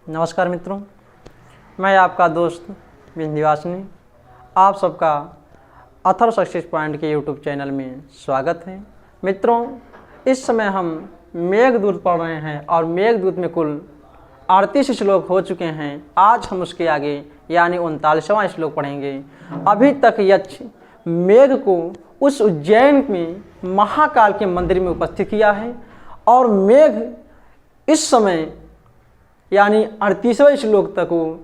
नमस्कार मित्रों, मैं आपका दोस्त विंध्यवासिनी। आप सबका अथर सक्सेस पॉइंट के यूट्यूब चैनल में स्वागत है। मित्रों, इस समय हम मेघदूत पढ़ रहे हैं और मेघदूत में कुल 38 श्लोक हो चुके हैं। आज हम उसके आगे यानी 39वां श्लोक पढ़ेंगे। अभी तक यक्ष मेघ को उस उज्जैन में महाकाल के मंदिर में उपस्थित किया है और मेघ इस समय यानी 38वें श्लोक तक वो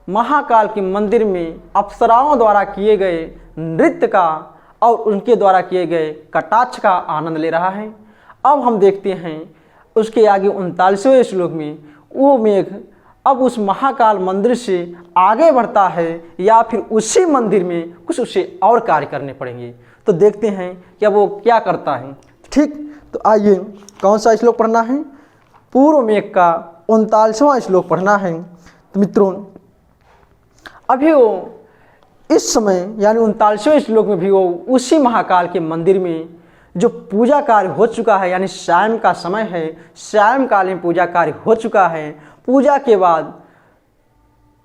महाकाल के मंदिर में अप्सराओं द्वारा किए गए नृत्य का और उनके द्वारा किए गए कटाक्ष का आनंद ले रहा है। अब हम देखते हैं उसके आगे 39वें श्लोक में वो मेघ अब उस महाकाल मंदिर से आगे बढ़ता है या फिर उसी मंदिर में कुछ उसे और कार्य करने पड़ेंगे। तो देखते हैं कि वो क्या करता है। ठीक, तो आइए कौन सा श्लोक पढ़ना है? पूर्व मेघ का 39वां श्लोक पढ़ना है। तो मित्रों, अभी वो इस समय यानी 39वें श्लोक में भी वो उसी महाकाल के मंदिर में जो पूजा कार्य हो चुका है, यानी सायं का समय है, सायंकालीन पूजा कार्य हो चुका है। पूजा के बाद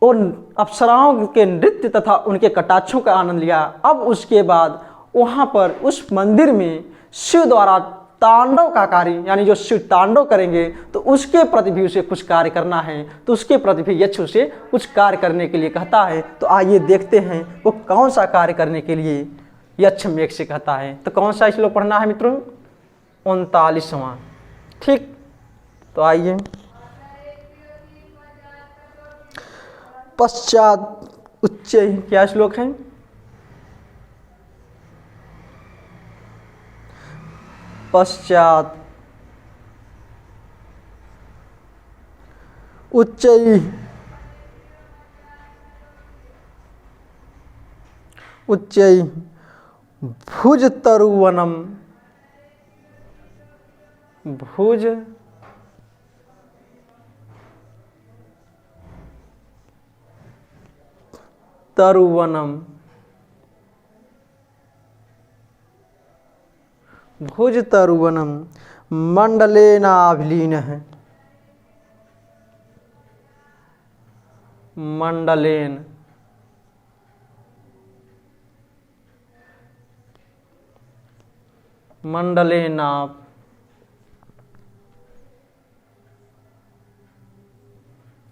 उन अप्सराओं के नृत्य तथा उनके कटाक्षों का आनंद लिया। अब उसके बाद वहाँ पर उस मंदिर में शिव द्वारा तांडव का कार्य यानी जो शिव तांडव करेंगे तो उसके प्रति भी उसे कुछ कार्य करना है। तो उसके प्रति भी यक्ष उसे कुछ कार्य करने के लिए कहता है। तो आइए देखते हैं वो कौन सा कार्य करने के लिए यक्ष मेघ से कहता है। तो कौन सा श्लोक पढ़ना है मित्रों? 39वां। ठीक, तो आइए पश्चात उच्च क्या श्लोक है? पश्चात उच्चैः भुजतरुवनं भुजतरुवनं मंडलेनाभिलीनः मंडलेन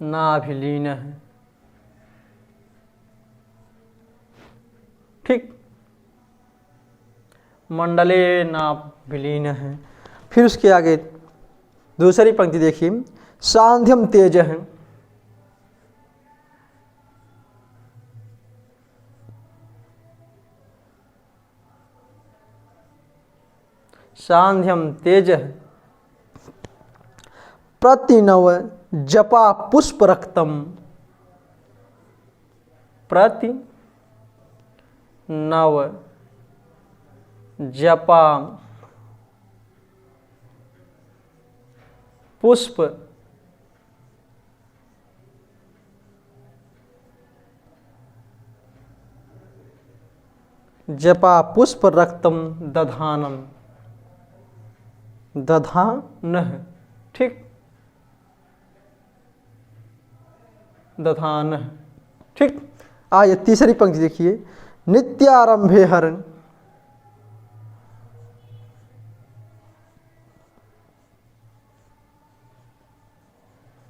नाभिलीनः। ठीक, मंडले नाभिलीन है। फिर उसके आगे दूसरी पंक्ति देखिए, सांध्यम तेज है, सांध्यम तेज प्रतिनव जपा पुष्प रक्तम, प्रति नव जपा पुष्प रक्तम दधानम दधानः। ठीक, दधानः। ठीक, आइए तीसरी पंक्ति देखिए, नित्यारंभे हरण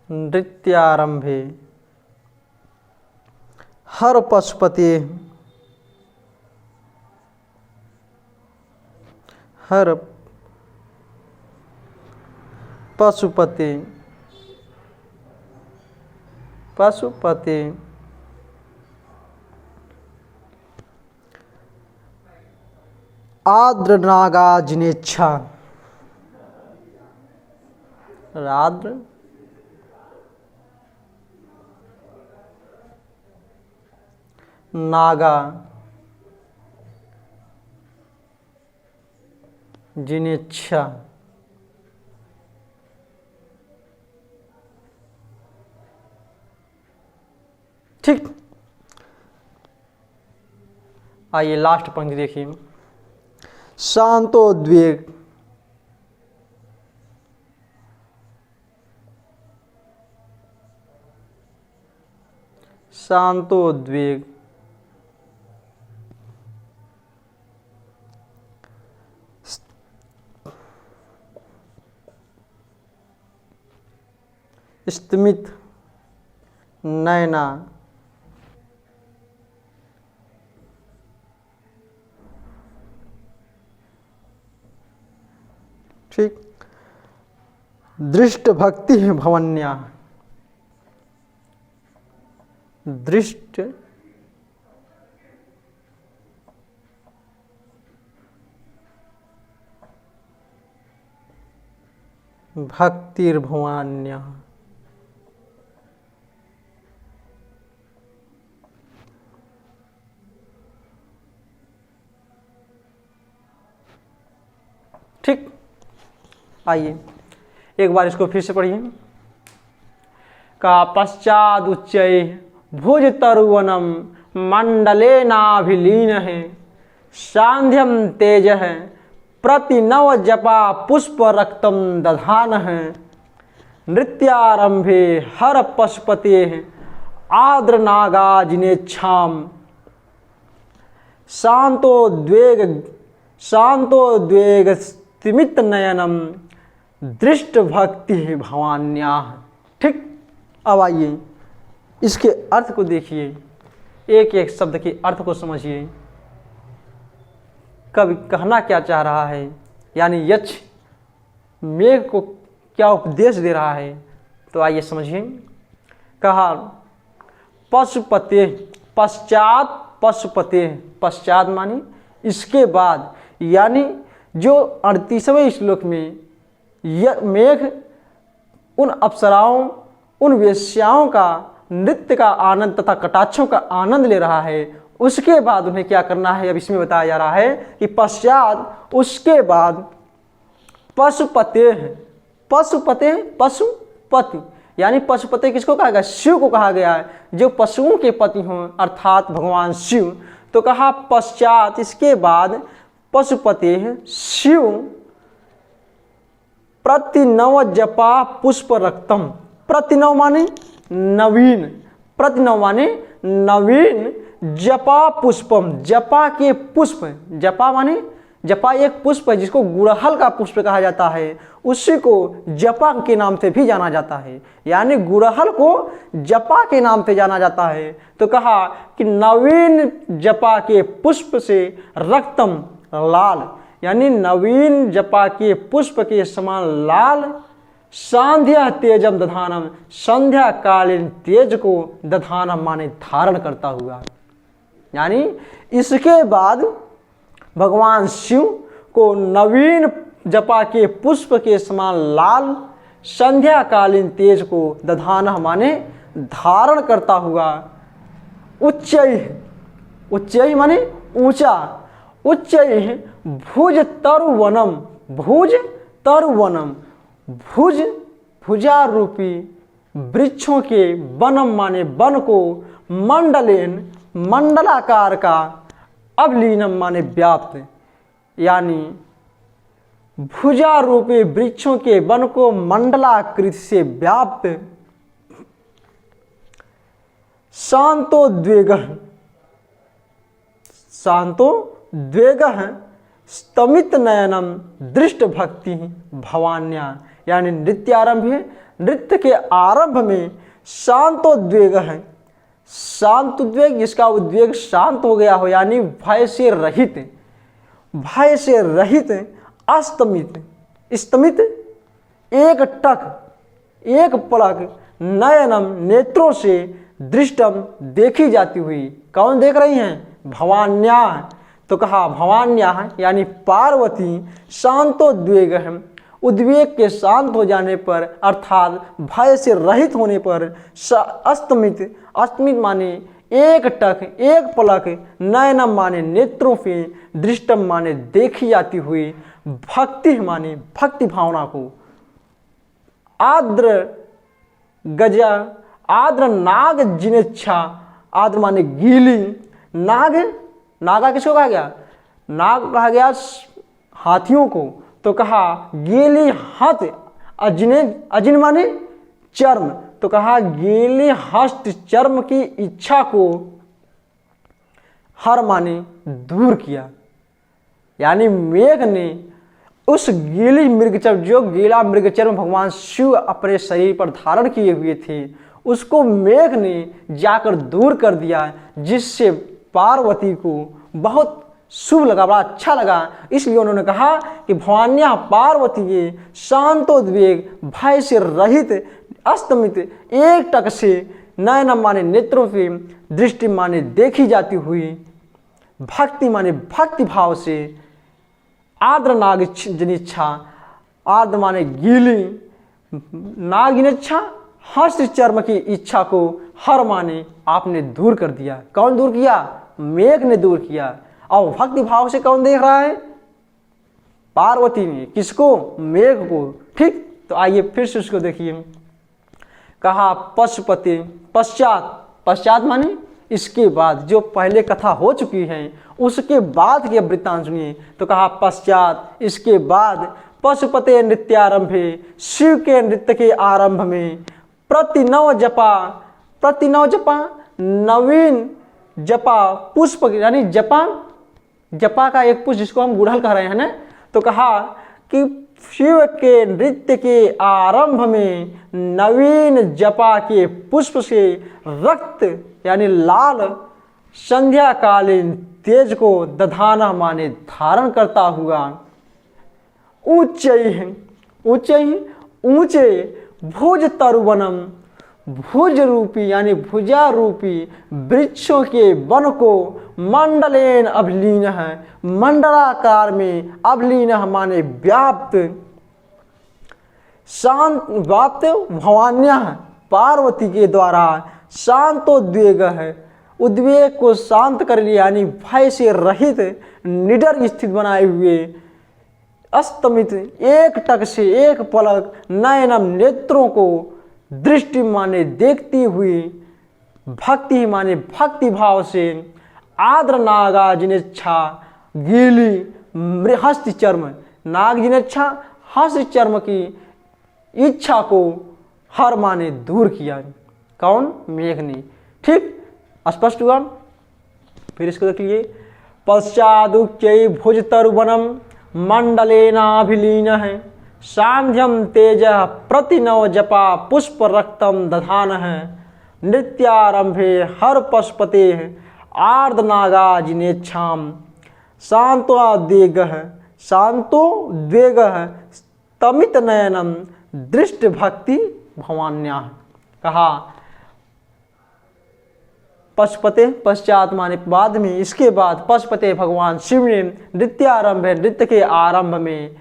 नृत्यारंभे हर पशुपते हर पशुपते पशुपते आद्र नागा जिनेच्छा, आद्र नागा जिनेच्छा। ठीक, आइए लास्ट पंक्ति देखिए, शांतोद्वेग शांतोद्वेग, स्तिमित नयना, ठीक। दृष्ट भक्ति भवन्या, दृष्ट भक्तिर्भवान्या, ठीक। आइए एक बार इसको फिर से पढ़िए। का पश्चाद उच्चै भुज तरुवनम मंडले नाभिलीन है, सांध्यम तेज है प्रति नव जपा पुष्प रक्तम दधान है, नृत्यारंभे हर पशुपते आद्र नागाजिनेच्छाम, शांतोद्वेग स्तिमित नयनम दृष्ट भक्ति भवान्या। ठीक। अब आइए इसके अर्थ को देखिए, एक एक शब्द के अर्थ को समझिए, कवि कहना क्या चाह रहा है, यानी यक्ष मेघ को क्या उपदेश दे रहा है। तो आइए समझिए। कहा पशुपते, पश्चात पशुपते, पश्चात मानी इसके बाद, यानी जो 38वें श्लोक में मेघ उन अप्सराओं, उन वेश्याओं का नृत्य का आनंद तथा कटाक्षों का आनंद ले रहा है, उसके बाद उन्हें क्या करना है अब इसमें बताया जा रहा है कि पश्चात, उसके बाद पशुपते, पशुपते पशुपति, यानी पशुपति किसको कहा गया, शिव को कहा गया है, जो पशुओं के पति हों अर्थात भगवान शिव। तो कहा पश्चात, इसके बाद पशुपति शिव प्रतिनव जपा पुष्प रक्तम, प्रतिनव माने नवीन, प्रतिनव माने नवीन, जपा पुष्पम, जपा के पुष्प, जपा माने जपा एक पुष्प है जिसको गुड़हल का पुष्प कहा जाता है, उसी को जपा के नाम से भी जाना जाता है, यानी गुड़हल को जपा के नाम से जाना जाता है। तो कहा कि नवीन जपा के पुष्प से रक्तम लाल, यानी नवीन जपा के पुष्प के समान लाल, संध्या तेजम दधानम, संध्या कालीन तेज को दधानम माने धारण करता हुआ, यानी इसके बाद भगवान शिव को नवीन जपा के पुष्प के समान लाल संध्या कालीन तेज को दधानम माने धारण करता हुआ, उच्चै, उच्चै माने ऊंचा, उच्चै भुज तरुवनम, भुज तरुवनम, भुज भुजा रूपी वृक्षों के वनम माने वन को, मंडलेन मंडलाकार का, अवलीनम माने व्याप्त, यानी भुजा रूपी वृक्षों के वन को मंडलाकृति से व्याप्त, शांतोद्वेग, शांतोद्वेग स्तमित नयनम दृष्ट भक्ति भवान्या, यानी नृत्यारंभ है, नृत्य के आरंभ में शांतोद्वेग है, शांतोद्वेग जिसका उद्वेग शांत हो गया हो, यानी भय से रहित, भय से रहित, अस्तमित, स्तमित एक टक, एक पलक, नयनम नेत्रों से, दृष्टम देखी जाती हुई, कौन देख रही हैं, भवान्या। तो कहा भवान्या यानी पार्वती, शांतोद्वेग है, उद्वेग के शांत हो जाने पर अर्थात भय से रहित होने पर, अस्तमित, अस्तमित माने एक टक, एक पलक, नयनम माने नेत्रों से, दृष्टम माने देखी जाती हुई, भक्ति माने भक्ति भावना को, आद्र गजा, आद्र नाग जिनेच्छा, आद्र माने गीली, नाग, नागा किसको कहा गया, नाग कहा गया हाथियों को। तो कहा गीली हाथ, अजिने, अजिन माने चर्म, तो कहा गीले हस्त चर्म की इच्छा को हर माने दूर किया। यानी मेघ ने उस गीली मृगचर्म, जो गीला मृगचर्म भगवान शिव अपने शरीर पर धारण किए हुए थे, उसको मेघ ने जाकर दूर कर दिया, जिससे पार्वती को बहुत शुभ लगा, बड़ा अच्छा लगा। इसलिए उन्होंने कहा कि भवान्या पार्वती के शांतोद्वेग, भय से रहित, अस्तमित, एक टक से नयन माने नेत्रों से दृष्टि माने देखी जाती हुई, भक्ति माने भक्ति भाव से, आर्द्र नागिनिच्छा, आर्द्र माने गीली नागिनिच्छा, हस्त चर्म की इच्छा को हर माने आपने दूर कर दिया। कौन दूर किया? मेघ ने दूर किया। और भक्ति भाव से कौन देख रहा है? पार्वती ने। किसको? मेघ को। ठीक, तो आइए फिर से उसको देखिए। कहा पशुपति पश्चात, पश्चात माने इसके बाद, जो पहले कथा हो चुकी है उसके बाद के वृत्तांत सुनिए। तो कहा पश्चात, इसके बाद, पशुपते नृत्यारंभे, शिव के नृत्य के आरंभ में, प्रतिनव जपा, प्रतिनव जपा, नवीन जपा पुष्प, यानी जपा, जपा का एक पुष्प जिसको हम गुड़हल कह रहे हैं ना। तो कहा कि शिव के नृत्य के आरंभ में नवीन जपा के पुष्प से रक्त यानी लाल संध्याकालीन तेज को दधाना माने धारण करता हुआ ऊंचे भुज तरुवनम, भुज रूपी यानी भुजा रूपी वृक्षों के वन को मंडलेन अवलीन है, मंडलाकार में अवलीन माने व्याप्त, शांत व्याप्त भवान्या पार्वती के द्वारा शांतोद्वेग है, उद्वेग को शांत कर लिया, यानी भय से रहित निडर स्थित बनाए हुए, अस्तमित, एक टक से एक पलक नयनम नेत्रों को दृष्टि माने देखती हुई, भक्ति माने भक्ति भाव से, आद्र नागाजिनेच्छा, गीली हस्त चर्म, नागजिनेच्छा हस्त चर्म की इच्छा को हर माने दूर किया। कौन? मेघ ने। ठीक, स्पष्ट हुआ। फिर इसको देखिए। पश्चादुच्चै भुज तरुवनम मंडलेनाभिलीन है, सांध्यम तेज प्रतिनव जपा पुष्प रक्तम दधान है, नृत्यारंभे हर पशुपते आर्द्रनागाजिनेच्छाम, शांतोद्वेग तमित नयनम दृष्ट भक्ति भवान्या। कहा पशुपते, पश्चात माने बाद में, इसके बाद पशुपते भगवान शिव ने नृत्यारंभ, नृत्य के आरंभ में,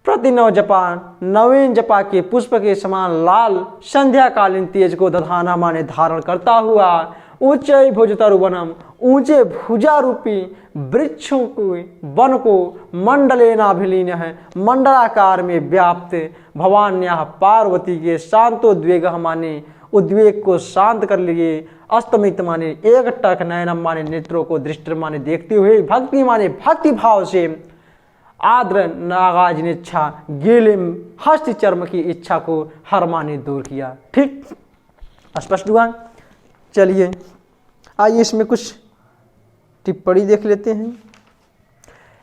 प्रतिनव जपा, नवीन जपा के पुष्प के समान लाल संध्याकालीन तेज को दधाना माने धारण करता हुआ, ऊंचे भुज तरुवनम, ऊंचे भुजा रूपी वृक्षों को वन को मंडलेनाभिलीन है, मंडलाकार में व्याप्त, भवान्या पार्वती के शांतोद्वेग माने उद्वेग को शांत कर लिए, अस्तमित माने एक टक नयनम माने नेत्रों को दृष्टि माने देखते हुए, भक्ति माने भक्ति भाव से, आद्र नागाजिनेच्छा, गीले हस्त चर्म की इच्छा को हर माने दूर किया। ठीक, स्पष्ट हुआ। चलिए आइए इसमें कुछ टिप्पणी देख लेते हैं।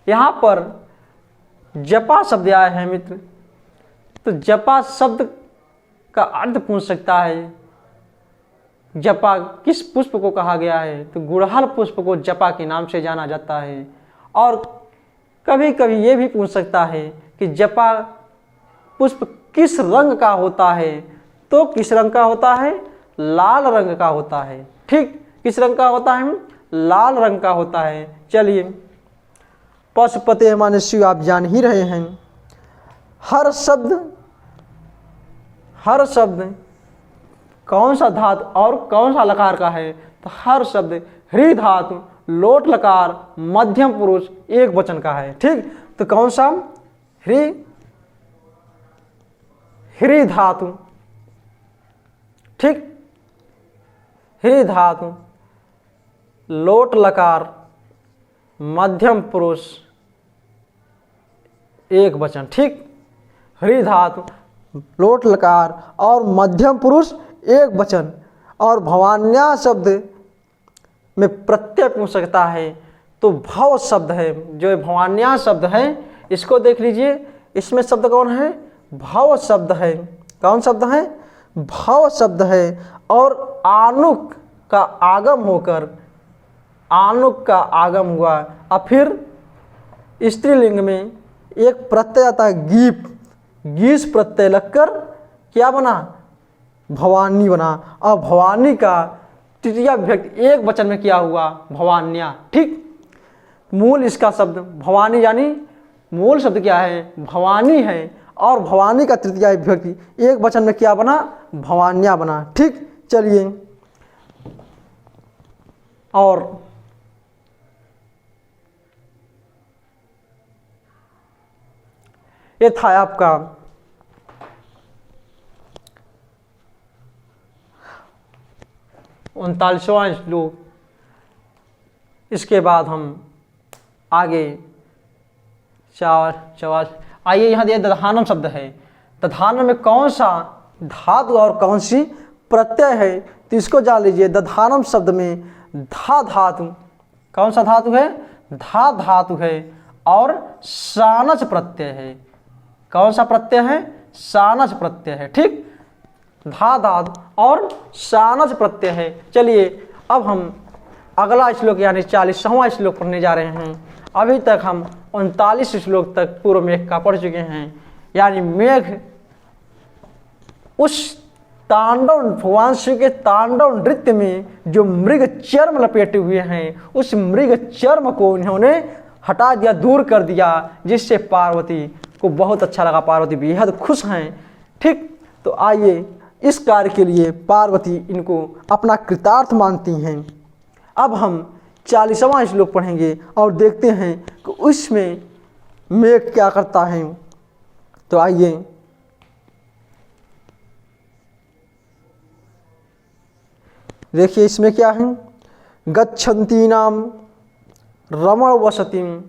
यहाँ पर जपा शब्द आया है मित्र, तो जपा शब्द का अर्थ पूछ सकता है, जपा किस पुष्प को कहा गया है? तो गुड़हल पुष्प को जपा के नाम से जाना जाता है। और कभी कभी ये भी पूछ सकता है कि जपा पुष्प किस रंग का होता है? तो किस रंग का होता है? लाल रंग का होता है। ठीक, किस रंग का होता है? लाल रंग का होता है। चलिए, पशुपते माने शिव, आप जान ही रहे हैं। हर शब्द कौन सा धातु और कौन सा लकार का है? तो हर शब्द हृ धातु, लोट लकार, मध्यम पुरुष, एक वचन का है। ठीक, तो कौन सा? हृ धातु। ठीक, हृ धातु, लोट लकार, मध्यम पुरुष, एक वचन। ठीक, हृ धातु, लोट लकार और मध्यम पुरुष एक वचन और भवान्या शब्द में प्रत्यय पूछ सकता है तो भव शब्द है, जो भवान्या शब्द है इसको देख लीजिए, इसमें शब्द कौन है? भव शब्द है। कौन शब्द है? भव शब्द है। और आनुक का आगम होकर, आनुक का आगम हुआ, और फिर स्त्रीलिंग में एक प्रत्यय आता है गीप, गीस प्रत्यय लगकर क्या बना? भवानी बना। और भवानी का तृतीया विभक्ति एक वचन में क्या हुआ? भवान्या। ठीक, मूल इसका शब्द भवानी, यानी मूल शब्द क्या है? भवानी है। और भवानी का तृतीया विभक्ति एक वचन में क्या बना? भवान्या बना। ठीक, चलिए और ये था आपका 39वां श्लोक। इसके बाद हम आगे चार आइए, यहाँ दिया दधानम शब्द है। दधानम में कौन सा धातु और कौन सी प्रत्यय है तो इसको जान लीजिए। दधानम शब्द में धा धातु, कौन सा धातु है? धा धातु है और सानच प्रत्यय है। कौन सा प्रत्यय है? सानच प्रत्यय है। ठीक, धा धातु और सानच प्रत्यय है। चलिए अब हम अगला श्लोक यानी 40वां श्लोक पढ़ने जा रहे हैं। अभी तक हम 39 श्लोक तक पूर्व मेघ का पढ़ चुके हैं, यानी मेघ उस तांडव, भगवान शिव के तांडव नृत्य में जो मृग चर्म लपेटे हुए हैं, उस मृग चर्म को इन्होंने हटा दिया, दूर कर दिया, जिससे पार्वती को बहुत अच्छा लगा। पार्वती बेहद खुश हैं। ठीक, तो आइए इस कार्य के लिए पार्वती इनको अपना कृतार्थ मानती हैं। अब हम 40वां श्लोक पढ़ेंगे और देखते हैं कि उसमें मेघ क्या करता है। तो आइए देखिए इसमें क्या है। गच्छन्ती नाम रमण वसतिम,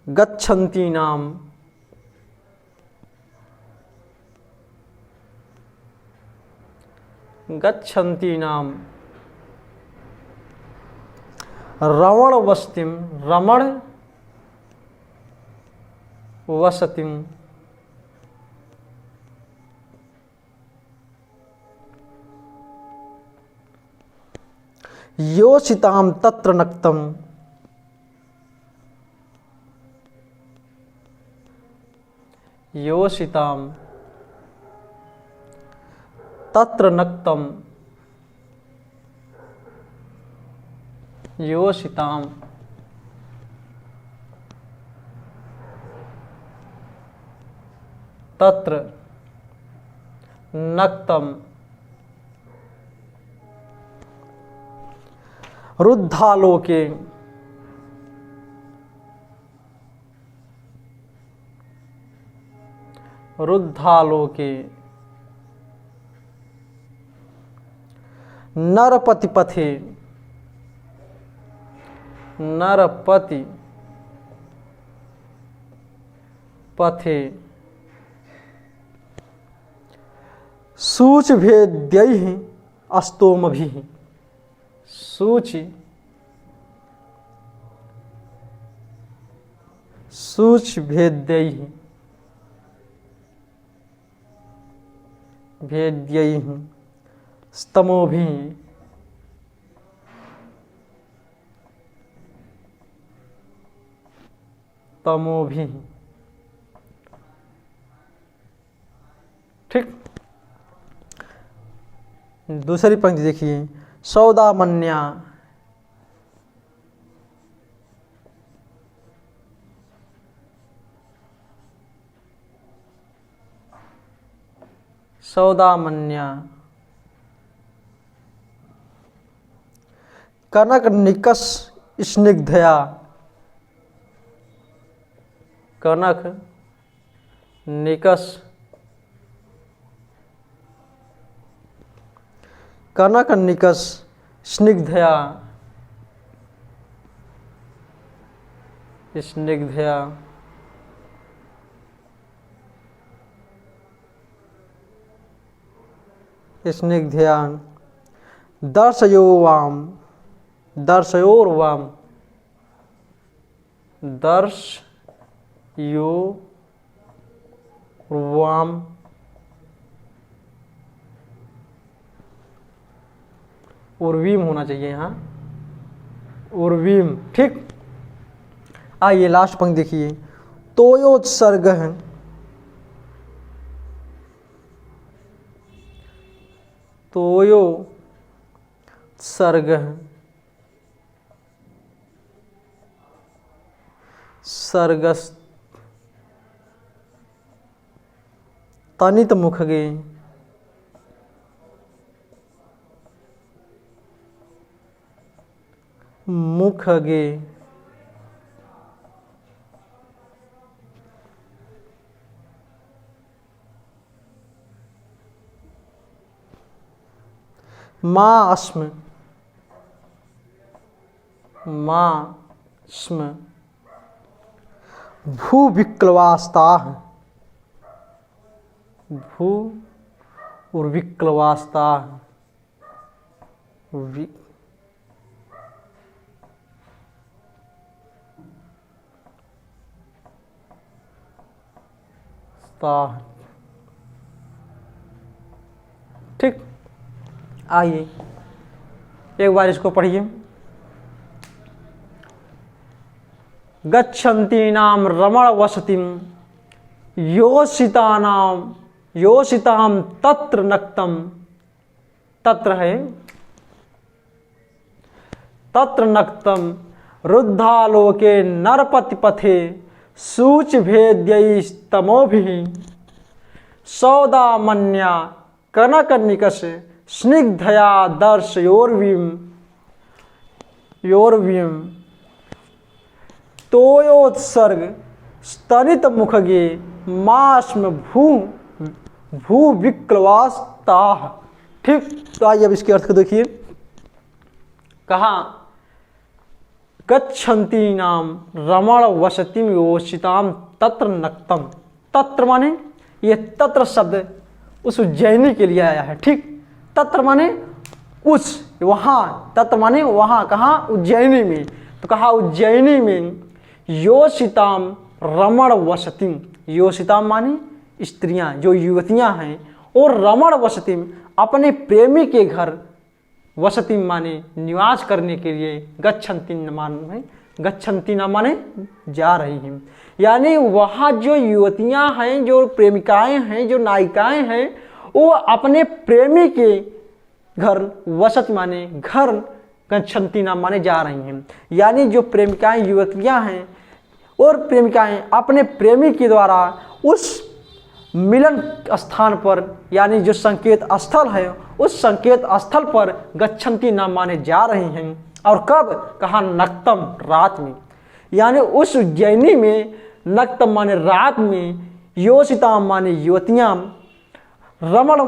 गच्छन्ती नाम गच्छन्ती नाम रमण वसतिम, रमण वसतिम, योषिताम तत्र नक्तम, योषिताम तत्र नक्तम, योषिताम तत्र नक्तम, रुद्धालोके, रुद्धालोके नरपति पथे, नरपति पथे सूच भेद्यैः अस्तोमभिः, सूचि सूच भेद्यैः भेद्यैः स्तमोभिः तमोभिः। ठीक, दूसरी पंक्ति देखिए। सौदामन्या, सौदामन्या कनक निकष स्निग्धया, कनक निकष, कनक निकष स्निग्धया, स्निग्धया स्निग्धया दर्शयोर्वाम दर्शयोर्वाम दर्शयोर्वाम उर्वीम होना चाहिए यहाँ, उर्वीम। ठीक, आइए लास्ट पंक्ति देखिए। तोयोत्सर्ग तोयोत्सर्ग सर्गस्तनित मुखगे मुखगे मास्म भूविक्लवास्ता भू उर्विक्लवास्ता ठीक, आइए एक बार इसको पढ़िए। गच्छन्तीनाम रमण वसतिम योषिताम तत्र नक्तम, तत्र है तत्र नक्तम रुद्धालोके नरपति पथे सूचभेद्यैस्तमोभिः सौदामन्या कनकनिकष स्निग्धया दर्शयोर्वीम तोयोत्सर्ग स्तनित मुखगे मास्म भूविक्लवास्ता। ठीक, तो आइए अब इसके अर्थ को देखिए। कहा गच्छन्ती नाम रमण वसतिम योषिताम तत्र नक्तम। तत्र माने ये तत्र शब्द उस उज्जैनी के लिए आया है। ठीक, तत्र माने उस, वहाँ, तत्र माने वहाँ, कहाँ, उज्जैनी में। तो कहा उज्जैनी में योषिताम रमण वसतिम, योषिताम माने स्त्रियां, जो युवतियां हैं, और रमण वसतिम अपने प्रेमी के घर, वसतिम माने निवास करने के लिए, गच्छन्ति न माने जा रही हैं। यानी वहाँ जो युवतियां हैं, जो प्रेमिकाएं हैं, जो नायिकाएं हैं, वो अपने प्रेमी के घर, वसत माने घर, गच्छन्ति न माने जा रही हैं। यानी जो प्रेमिकाएं युवतियां हैं और प्रेमिकाएं अपने प्रेमी के द्वारा उस मिलन स्थान पर, यानी जो संकेत स्थल है, उस संकेत स्थल पर गच्छन्ति न माने जा रही हैं। और कब? कहा नक्तम, रात में। यानी उस उज्जैनी में नक्तम माने रात में, योषिताम माने युवतियां, रमण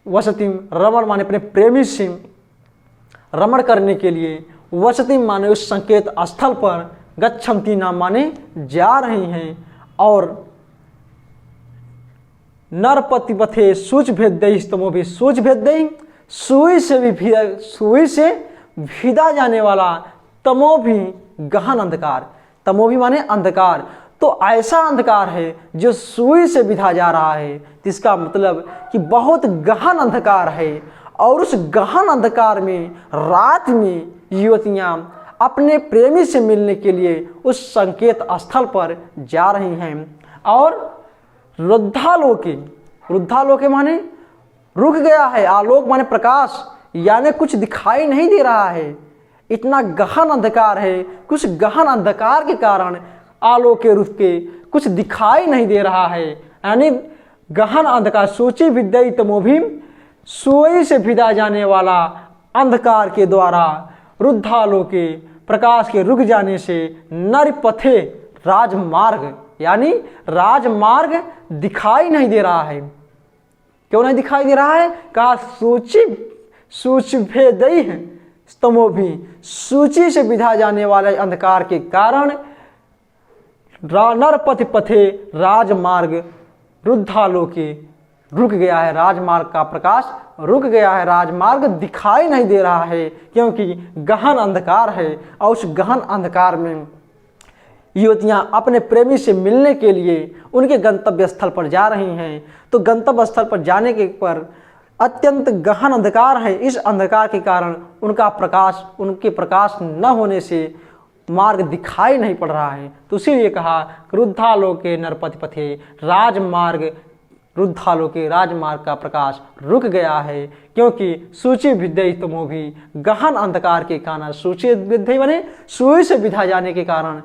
वसतिम, रमण माने अपने प्रेमी से रमण करने के लिए, वसतिम माने उस संकेत स्थल पर, गच्छन्ति न माने जा रही हैं। और नरपति पथे सूच भेद्यई स्तमो भी, सूच भेद्यई सुई से भिदा जाने वाला, तमो भी गहन अंधकार, तमो भी माने अंधकार। तो ऐसा अंधकार है जो सुई से विधा जा रहा है, इसका मतलब कि बहुत गहन अंधकार है। और उस गहन अंधकार में रात में युवतियां अपने प्रेमी से मिलने के लिए उस संकेत स्थल पर जा रही हैं। और रुद्धालोके, रुद्धालोके माने रुक गया है, आलोक माने प्रकाश, यानी कुछ दिखाई नहीं दे रहा है, इतना गहन अंधकार है। कुछ गहन अंधकार के कारण आलोके रुक के कुछ दिखाई नहीं दे रहा है, यानी गहन अंधकार। सूची विद्यई तमोभिम, सोई से भिदा जाने वाला अंधकार के द्वारा, रुद्धालोके प्रकाश के रुक जाने से, नरपथे राजमार्ग, यानी राजमार्ग दिखाई नहीं दे रहा है। क्यों नहीं दिखाई दे रहा है? कहा सूची भेदई है स्तमो भी, सूची से विधा जाने वाले अंधकार के कारण नरपथ पथे राजमार्ग, रुद्धालोके रुक गया है, राजमार्ग का प्रकाश रुक गया है, राजमार्ग दिखाई नहीं दे रहा है क्योंकि गहन अंधकार है। और उस गहन अंधकार में युवतियां अपने प्रेमी से मिलने के लिए उनके गंतव्य स्थल पर जा रही हैं। तो गंतव्य स्थल पर जाने के पर अत्यंत गहन अंधकार है। इस अंधकार के कारण उनके प्रकाश न होने से मार्ग दिखाई नहीं पड़ रहा है। तो इसीलिए कहा क्रुद्धालोके नरपति पथे, रुद्धालोके राजमार्ग का प्रकाश रुक गया है क्योंकि सूची विद्यई तमो भी, गहन अंधकार के कारण, सूची विद्यई माने सुई से विधा जाने के कारण,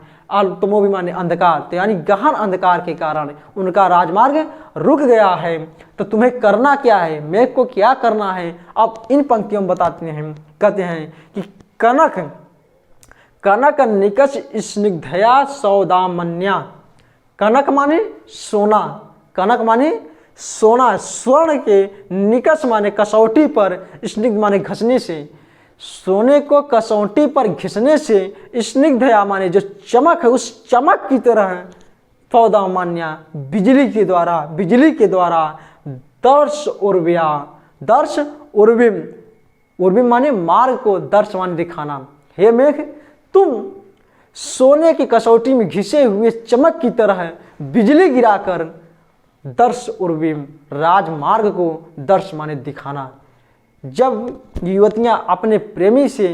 तमो भी माने अंधकार, तो यानी गहन अंधकार के कारण उनका राजमार्ग रुक गया है। तो तुम्हें करना क्या है, मेघ को क्या करना है? अब इन पंक्तियों में बताते हैं, कहते हैं कि कनक निकष स्निग्धया सौदामन्या। कनक माने सोना, कनक माने सोना, स्वर्ण के निकष माने कसौटी पर, स्निग्ध माने घसने से, सोने को कसौटी पर घिसने से, स्निग्धया माने जो चमक है उस चमक की तरह, सौदामन्या बिजली के द्वारा दर्श उर्व्या, दर्श उर्विम, उर्विम माने मार्ग को, दर्श माने दिखाना। हे मेघ, तुम सोने की कसौटी में घिसे हुए चमक की तरह बिजली गिराकर दर्श उर्विम, राजमार्ग को दर्श माने दिखाना। जब युवतियां अपने प्रेमी से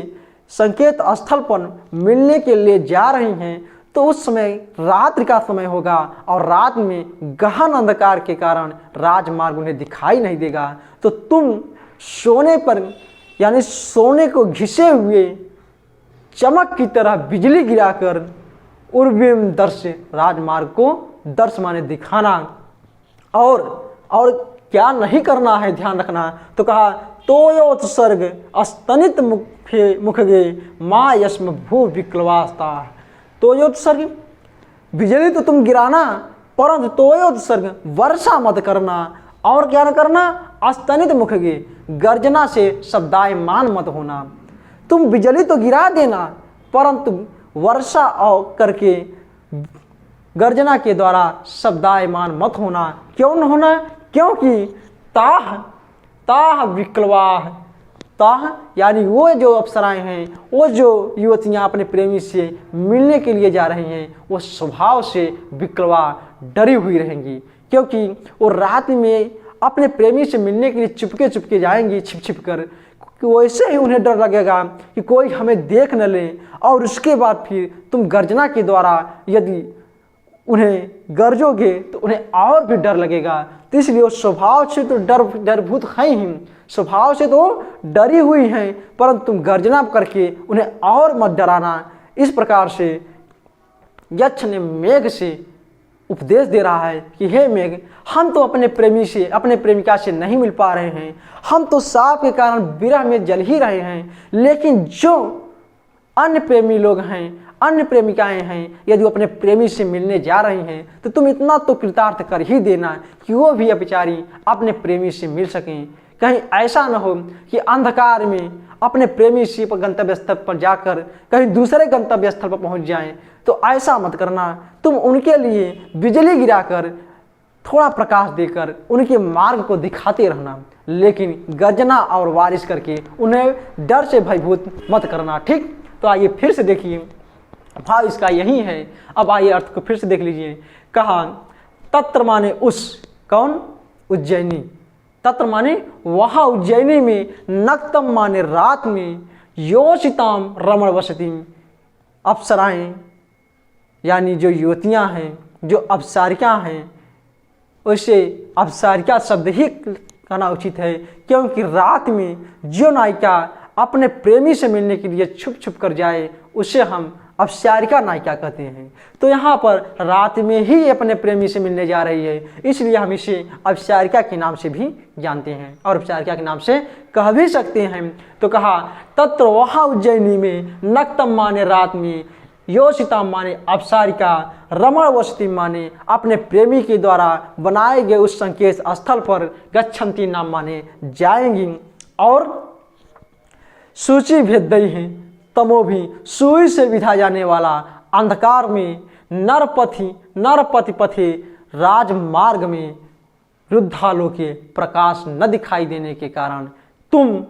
संकेत स्थल पर मिलने के लिए जा रही हैं तो उस समय रात्रि का समय होगा और रात में गहन अंधकार के कारण राजमार्ग उन्हें दिखाई नहीं देगा। तो तुम सोने पर यानी सोने को घिसे हुए चमक की तरह बिजली गिराकर उर्विम दर्श, राजमार्ग को दर्श माने दिखाना। और क्या नहीं करना है, ध्यान रखना। तो कहा तोयोत्सर्ग अस्तनित मुखगे माँ यस्म भू विक्लवास्ता। तोयोत्सर्ग, बिजली तो तुम गिराना, परंतु तोयोत्सर्ग वर्षा मत करना। और क्या न करना, अस्तनित मुखगे, गर्जना से शब्दायमान मत होना। तुम बिजली तो गिरा देना परंतु वर्षा करके गर्जना के द्वारा शब्दायमान मत होना। क्यों न होना? क्योंकि ताह विक्लवाह, ताह यानी वो जो अप्सराएं हैं, वो जो युवतियां अपने प्रेमी से मिलने के लिए जा रही हैं, वो स्वभाव से विक्लवा, डरी हुई रहेंगी। क्योंकि वो रात में अपने प्रेमी से मिलने के लिए चुपके जाएंगी, छिप कर, कि वैसे ही उन्हें डर लगेगा कि कोई हमें देख न ले। और उसके बाद फिर तुम गर्जना के द्वारा यदि उन्हें गरजोगे तो उन्हें और भी डर लगेगा। तो इसलिए वो स्वभाव से तो डरभूत हैं ही, स्वभाव से तो डरी हुई हैं, परंतु तुम गर्जना करके उन्हें और मत डराना। इस प्रकार से यक्ष ने मेघ से उपदेश दे रहा है कि हे मेघ, हम तो अपने प्रेमी से, अपने प्रेमिका से नहीं मिल पा रहे हैं, हम तो साप के कारण विरह में जल ही रहे हैं, लेकिन जो अन्य प्रेमी लोग हैं, अन्य प्रेमिकाएं हैं, यदि वो अपने प्रेमी से मिलने जा रही हैं तो तुम इतना तो कृतार्थ कर ही देना कि वो भी बेचारी अपने प्रेमी से मिल सकें। कहीं ऐसा न हो कि अंधकार में अपने प्रेमी से गंतव्य स्थल पर जाकर कहीं दूसरे गंतव्य स्थल पर पहुंच जाएं। तो ऐसा मत करना, तुम उनके लिए बिजली गिराकर, थोड़ा प्रकाश देकर उनके मार्ग को दिखाते रहना, लेकिन गर्जना और बारिश करके उन्हें डर से भयभूत मत करना। ठीक, तो आइए फिर से देखिए, भाव इसका यही है। अब आइए अर्थ को फिर से देख लीजिए। कहा तत्र माने उस, कौन? उज्जैनी। तत्र माने वहाँ उज्जैनी में, नक्तम माने रात में, योषिताम रमण वसती, अप्सराएं यानी जो युवतियाँ हैं, जो अप्सारिकां हैं, वैसे अप्सारिका शब्द ही कहना उचित है, क्योंकि रात में जो नायिका अपने प्रेमी से मिलने के लिए छुप कर जाए उसे हम अप्सारिका नायिका कहते हैं। तो यहाँ पर रात में ही अपने प्रेमी से मिलने जा रही है, इसलिए हम इसे अप्सारिका के नाम से भी जानते हैं और अप्सारिका के नाम से कह भी सकते हैं। तो कहा तत्र वहाँ उज्जैनी में, नक्तम माने रात में, योषिता माने अप्सारिका, रमण वसती माने अपने प्रेमी के द्वारा बनाए गए उस संकेत स्थल पर, गच्छन्ति नाम माने जाएंगी। और सूची भेदई है तमो भी, सुई से विधा जाने वाला अंधकार में, नरपति पथे राजमार्ग में, रुद्धालोके प्रकाश न दिखाई देने के कारण तुम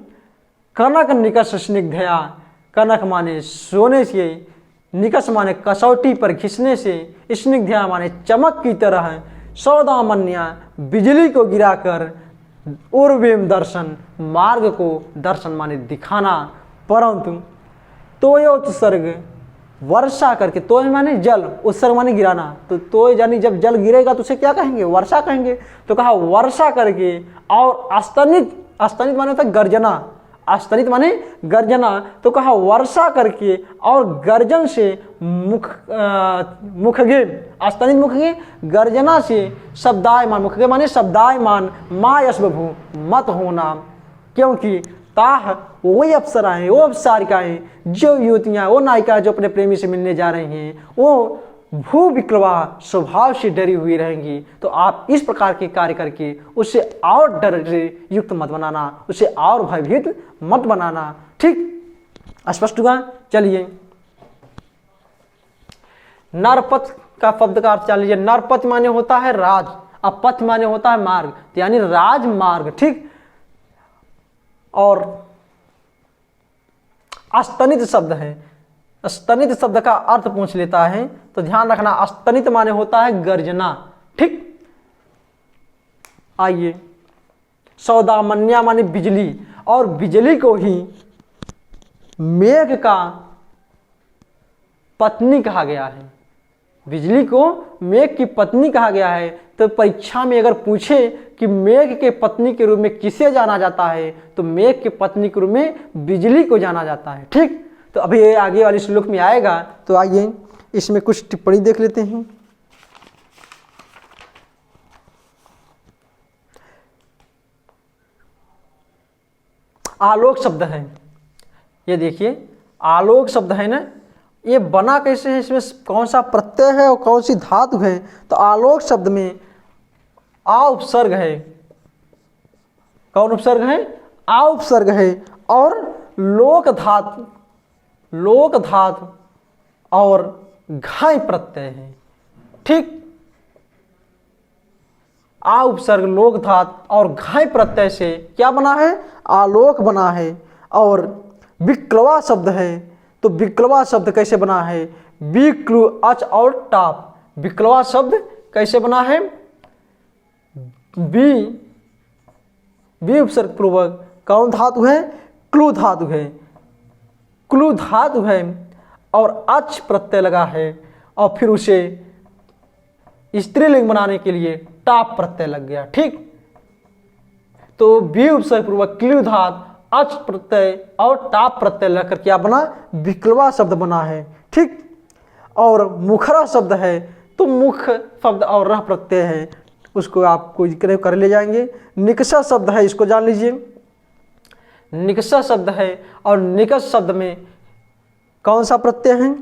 कनक निकष स्निग्धया, कनक माने सोने से, निकष माने कसौटी पर घिसने से, स्निग्धया माने चमक की तरह, सौदामन्या बिजली को गिराकर, उर्वेम दर्शन मार्ग को, दर्शन माने दिखाना, परंतु तोयोत्सर्ग वर्षा करके, तो माने जल, उत्सर्ग माने गिराना, तो यानी जब जल गिरेगा तो उसे क्या कहेंगे, वर्षा कहेंगे। तो कहा वर्षा करके और अस्तनित, अस्तनित माने होता है गर्जना, अस्तनित माने गर्जना, तो कहा वर्षा करके और गर्जन से मुखगे, अस्तनित मुखगे गर्जना से शब्दायमान, मुखगे माने शब्दायमान, मायस्वभू मत होना, क्योंकि ताह वही अप्सराएं, वो अप्सारिकाएं, जो युवतियां, वो नायिका जो अपने प्रेमी से मिलने जा रही हैं, वो भू विक्रवा स्वभाव से डरी हुई रहेंगी। तो आप इस प्रकार के कार्य करके उसे और डर से युक्त मत बनाना, उसे और भयभीत मत बनाना। ठीक, स्पष्ट हुआ। चलिए, नरपथ का शब्द का अर्थ जान लीजिए। नरपथ माने होता है राज, और पथ माने होता है मार्ग, यानी राजमार्ग। ठीक, और अस्तनित शब्द है, स्तनित शब्द का अर्थ पूछ लेता है तो ध्यान रखना, स्तनित माने होता है गर्जना। ठीक, आइए, सौदामन्या माने बिजली, और बिजली को ही मेघ का पत्नी कहा गया है, बिजली को मेघ की पत्नी कहा गया है। तो परीक्षा में अगर पूछे कि मेघ के पत्नी के रूप में किसे जाना जाता है, तो मेघ के पत्नी के रूप में बिजली को जाना जाता है। ठीक, तो अभी ये आगे वाले श्लोक में आएगा, तो आइए इसमें कुछ टिप्पणी देख लेते हैं। आलोक शब्द है, ये देखिए आलोक शब्द है ना, ये बना कैसे है, इसमें कौन सा प्रत्यय है और कौन सी धातु है। तो आलोक शब्द में आ उपसर्ग है, कौन उपसर्ग है, आ उपसर्ग है, और लोक धातु, लोक धातु और घाय प्रत्यय है। ठीक, आ उपसर्ग लोक धातु और घाय प्रत्यय से क्या बना है, आलोक बना है। और विक्लवा शब्द है, तो विक्लवा शब्द कैसे बना है, विक्लु अच और टाप, विक्लवा शब्द कैसे बना है, बी उपसर्ग पूर्वक कौन धातु है, क्लू धातु है, क्लू धातु है, और अच प्रत्यय लगा है, और फिर उसे स्त्रीलिंग बनाने के लिए टाप प्रत्यय लग गया। ठीक, तो बी उपसर्ग पूर्वक क्लू धातु, अच प्रत्यय और टाप प्रत्यय लगकर क्या बना, विक्लवा शब्द बना है। ठीक, और मुखरा शब्द है, तो मुख शब्द और रह प्रत्यय है, उसको आप कोई कर ले जाएंगे। निकषा शब्द है, इसको जान लीजिए, निकषा शब्द है, और निकष शब्द में कौन सा प्रत्यय है,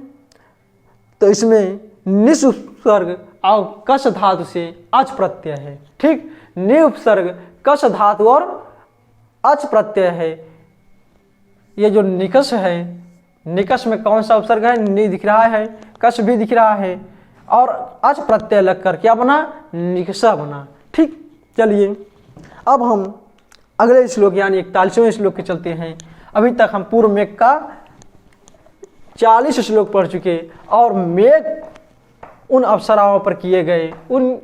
तो इसमें निस उपसर्ग और कश धातु से अच प्रत्यय है। ठीक, नि उपसर्ग कश धातु और अच प्रत्यय है। ये जो निकष है, निकष में कौन सा उपसर्ग है, नि दिख रहा है, कश भी दिख रहा है, और अच प्रत्यय लगकर क्या बना, निकषा बना। ठीक, चलिए अब हम अगले श्लोक यानी 41वें श्लोक के चलते हैं। अभी तक हम पूर्व मेघ का 40 श्लोक पढ़ चुके, और मेघ उन अप्सराओं पर किए गए, उन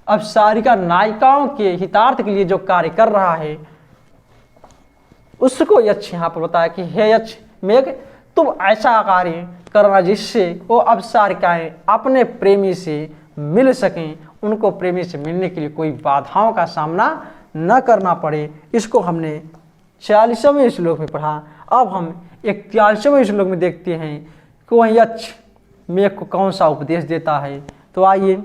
अप्सारिका नायिकाओं के हितार्थ के लिए जो कार्य कर रहा है, उसको यक्ष यहाँ पर बताया कि हे यक्ष मेघ, तुम ऐसा कार्य करना जिससे वो अप्सारिकाएं अपने प्रेमी से मिल सकें, उनको प्रेमी से मिलने के लिए कोई बाधाओं का सामना न करना पड़े। इसको हमने 40वें श्लोक में पढ़ा। अब हम 41वें श्लोक में देखते हैं कि वह यक्ष मेघ को कौन सा उपदेश देता है। तो आइए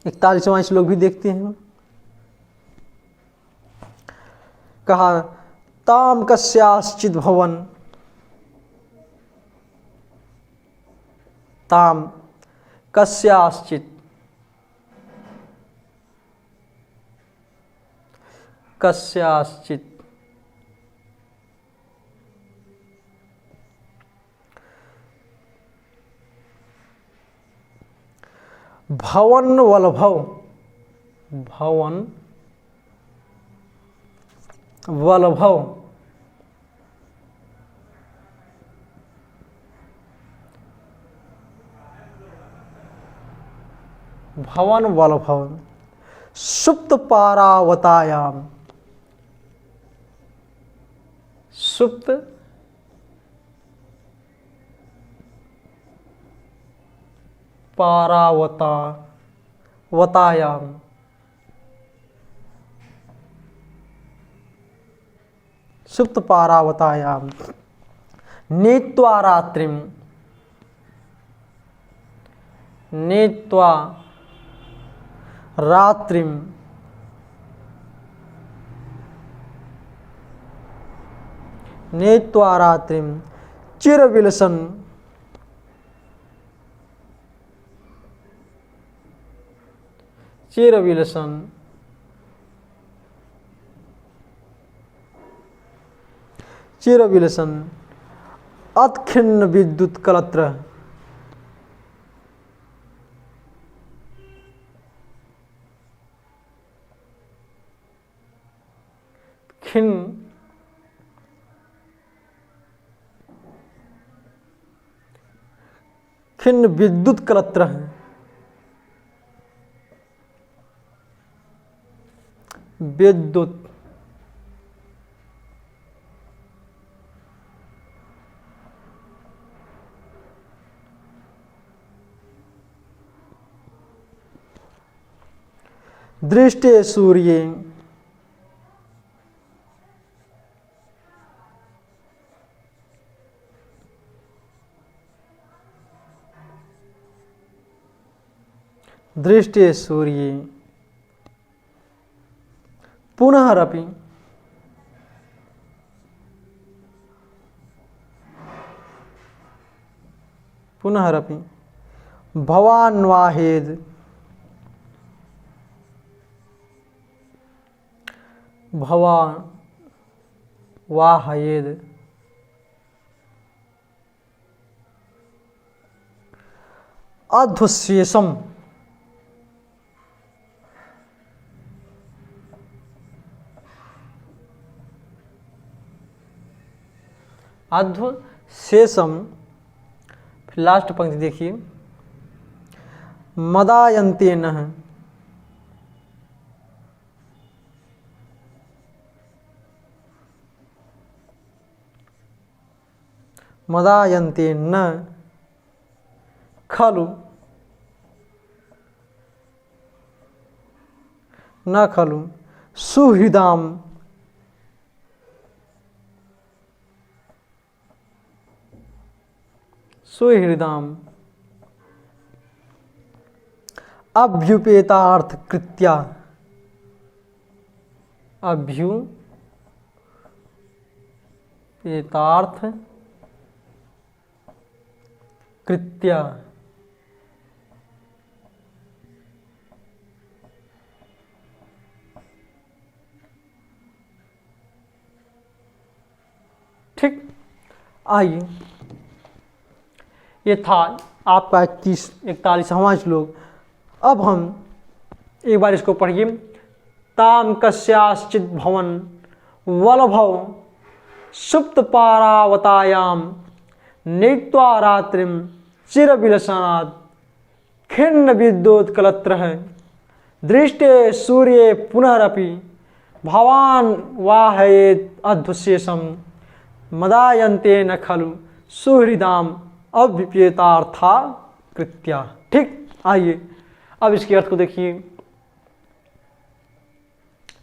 41वां श्लोक भी देखते हैं। कहा, ताम कस्याश्चित भवन, ताम कस्याश्चित, कस्याश्चित भवन वल्लभौ, भवन वल्भव, भवन वल्भव, सुप्त पारावतायाम, सुप्त वतायाम, सुप्त पारावतायाम, नीत्वा रात्रिम, नीत्वा रात्रिम, नीत्वा रात्रिम, चिरविलसन, चिरविलसन, चिरविलसन, अत्खिन्न विद्युत कलत्र, खिन्न विद्युत कलत्र, विद्युत, दृष्टे सूर्ये, दृष्टे सूर्ये, पुनरपि, पुनरपि, भवान्वाहेद, भवान्वाहयेद, अध्वशेषम, अध्वशेषम। फिर लास्ट पंक्ति देखिए, मदायन्तेन, मदायन्तेन खलु, न खलु सुहृदाम, सुहृदाम, अभ्युपेतार्थ कृत्या, अभ्युपेतार्थ कृत्या, ठीक। आइए, ये था आपका 41वां श्लोक। अब हम एक बार इसको पढ़िए। ताम कस्याश्चित भवन वल्भव सुप्त पारावतायाम नीत्वा रात्रिम चिरविलसनात् खिन्न विद्युत कलत्रः दृष्टे सूर्ये पुनरपि भवान वाहयेत् अध्वशेषम मदायन्ते न खलु सुहृदाम अभ्युपेतार्था कृत्या। ठीक, आइए अब इसके अर्थ को देखिए।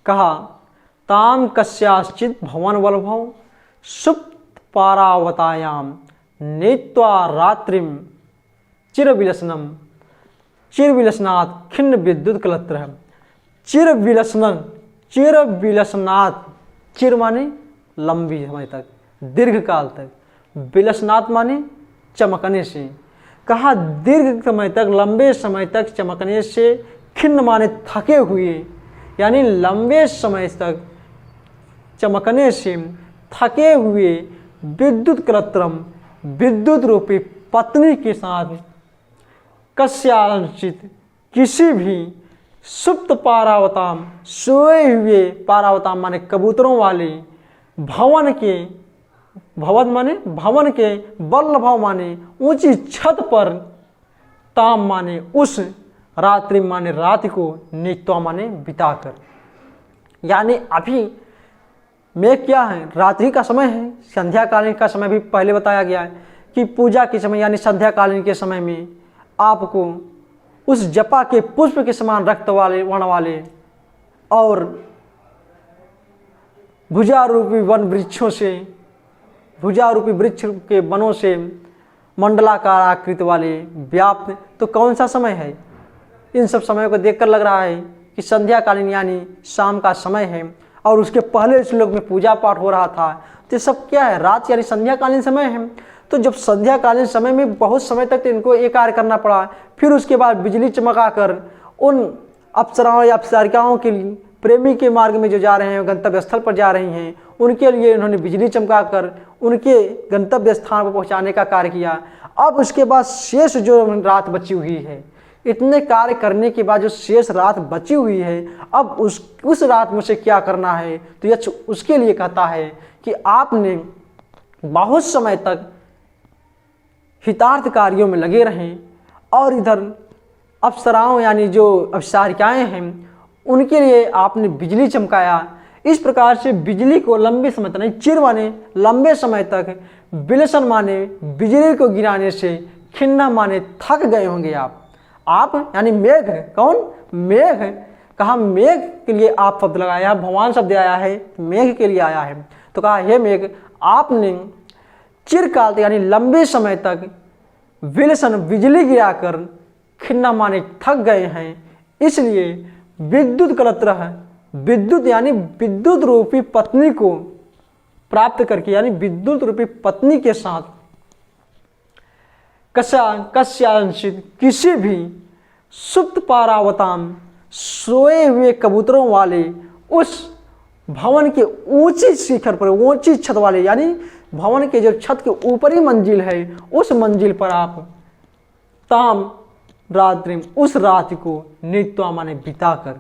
कहा ताम कस्याश्चित भवन वल्भव सुप्त पारावतायाम नीत्वा रात्रिम चिरविलसनम चिरविलसनात् खिन्न विद्युत कलत्रः। चिरविलसन, चिरविलसनात्, चिर माने लंबी समय तक, दीर्घ काल तक, विलसनात् माने चमकने से। कहा दीर्घ समय तक, लंबे समय तक चमकने से, खिन्न माने थके हुए, यानी लंबे समय तक चमकने से थके हुए विद्युत कलत्रम, विद्युत रूपी पत्नी के साथ कस्याचित किसी भी सुप्त पारावताम, सोए हुए पारावताम माने कबूतरों वाले, भवन के, भवन माने भवन के, वल्लभ माने ऊंची छत पर, ताम माने उस, रात्रि माने रात को, नित्वा माने बिताकर। यानी अभी में क्या है, रात्रि का समय है, संध्याकालीन का समय भी पहले बताया गया है कि पूजा के समय यानी संध्याकालीन के समय में आपको उस जपा के पुष्प के समान रक्त वाले वर्ण वाले और भुजारूपी वन वृक्षों से, भुजारूपी वृक्ष के वनों से मंडलाकार आकृति वाले व्याप्त, तो कौन सा समय है? इन सब समयों को देखकर लग रहा है कि संध्याकालीन यानी शाम का समय है और उसके पहले श्लोक में पूजा पाठ हो रहा था। तो सब क्या है, रात यानी संध्याकालीन समय है। तो जब संध्याकालीन समय में बहुत समय तक तो इनको एक कार्य करना पड़ा, फिर उसके बाद बिजली चमकाकर उन अप्सराओं या अप्सरिकाओं के लिए, प्रेमी के मार्ग में जो जा रहे हैं, गंतव्य स्थल पर जा रही हैं, उनके लिए उन्होंने बिजली चमकाकर उनके गंतव्य स्थान पर पहुंचाने का कार्य किया। अब उसके बाद शेष जो रात बची हुई है, इतने कार्य करने के बाद जो शेष रात बची हुई है, अब उस रात में से क्या करना है? तो यक्ष उसके लिए कहता है कि आपने बहुत समय तक हितार्थ कार्यों में लगे रहें और इधर अप्सराओं यानी जो अप्सरिकाएं हैं उनके लिए आपने बिजली चमकाया। इस प्रकार से बिजली को लंबे समय तक नहीं, चिर माने लंबे समय तक, बिलसन माने बिजली को गिराने से, खिन्ना माने थक गए होंगे आप यानी मेघ, कौन? मेघ। कहा मेघ के लिए आप शब्द लगाया, भगवान शब्द आया है, मेघ के लिए आया है। तो कहा हे मेघ, आपने चिरकाल यानी लंबे समय तक विलसन बिजली गिराकर खिन्ना माने थक गए हैं, इसलिए विद्युत कलत्रह, विद्युत यानी विद्युत रूपी पत्नी को प्राप्त करके, यानी विद्युत रूपी पत्नी के साथ कस्यांशित किसी भी सुप्त पारावताम, सोए हुए कबूतरों वाले उस भवन के ऊंची शिखर पर, ऊंची छत वाले, यानी भवन के जो छत के ऊपरी मंजिल है, उस मंजिल पर आप ताम रात्रि, उस रात को नित्वा माने बिताकर,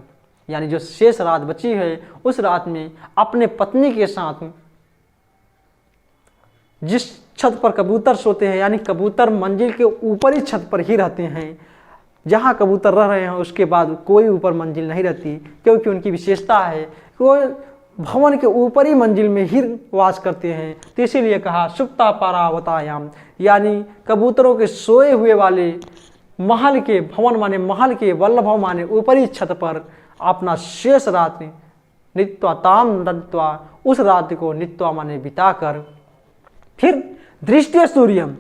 यानी जो शेष रात बची है उस रात में अपने पत्नी के साथ, जिस छत पर कबूतर सोते हैं, यानी कबूतर मंजिल के ऊपरी छत पर ही रहते हैं, जहाँ कबूतर रह रहे हैं उसके बाद कोई ऊपर मंजिल नहीं रहती, क्योंकि उनकी विशेषता है कोई भवन के ऊपरी मंजिल में ही वास करते हैं। तो इसीलिए कहा सुप्ता पारावतायाम, यानी कबूतरों के सोए हुए वाले महल के, भवन माने महल के, वल्लभ माने ऊपरी छत पर अपना शेष रात नित्वा ताम नत्वा, उस रात को नित्वा माने बिताकर, फिर दृष्टि सूर्यम,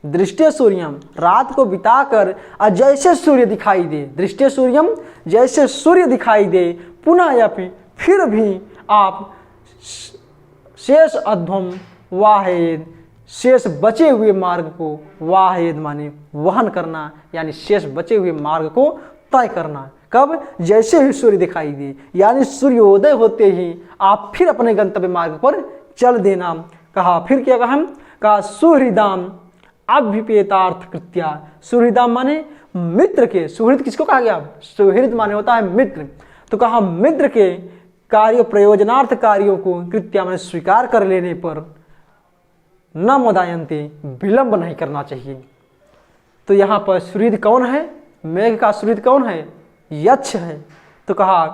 दृष्टि सूर्यम, रात को बिताकर जैसे सूर्य दिखाई दे, दृष्टि सूर्यम, जैसे सूर्य दिखाई दे, पुनः या फिर भी आप शेष अध्वम वाहेद, शेष बचे हुए मार्ग को, वाहेद माने वहन करना, यानी शेष बचे हुए मार्ग को तय करना। कब? जैसे ही सूर्य दिखाई दे, यानी सूर्योदय होते ही आप फिर अपने गंतव्य मार्ग पर चल देना। कहा फिर क्या कहा सुहृदाम अभ्युपेतार्थ कृत्या, सुहृदाम माने मित्र के, सुहृद किसको कहा गया? सुहृद माने होता है मित्र। तो कहा मित्र के कार्य, प्रयोजनार्थ कार्यों को कृत्या माने स्वीकार कर लेने पर न मोदायंते, विलंब नहीं करना चाहिए। तो यहाँ पर सुहृद कौन है? मेघ का सुहृद कौन है? यक्ष है। तो कहा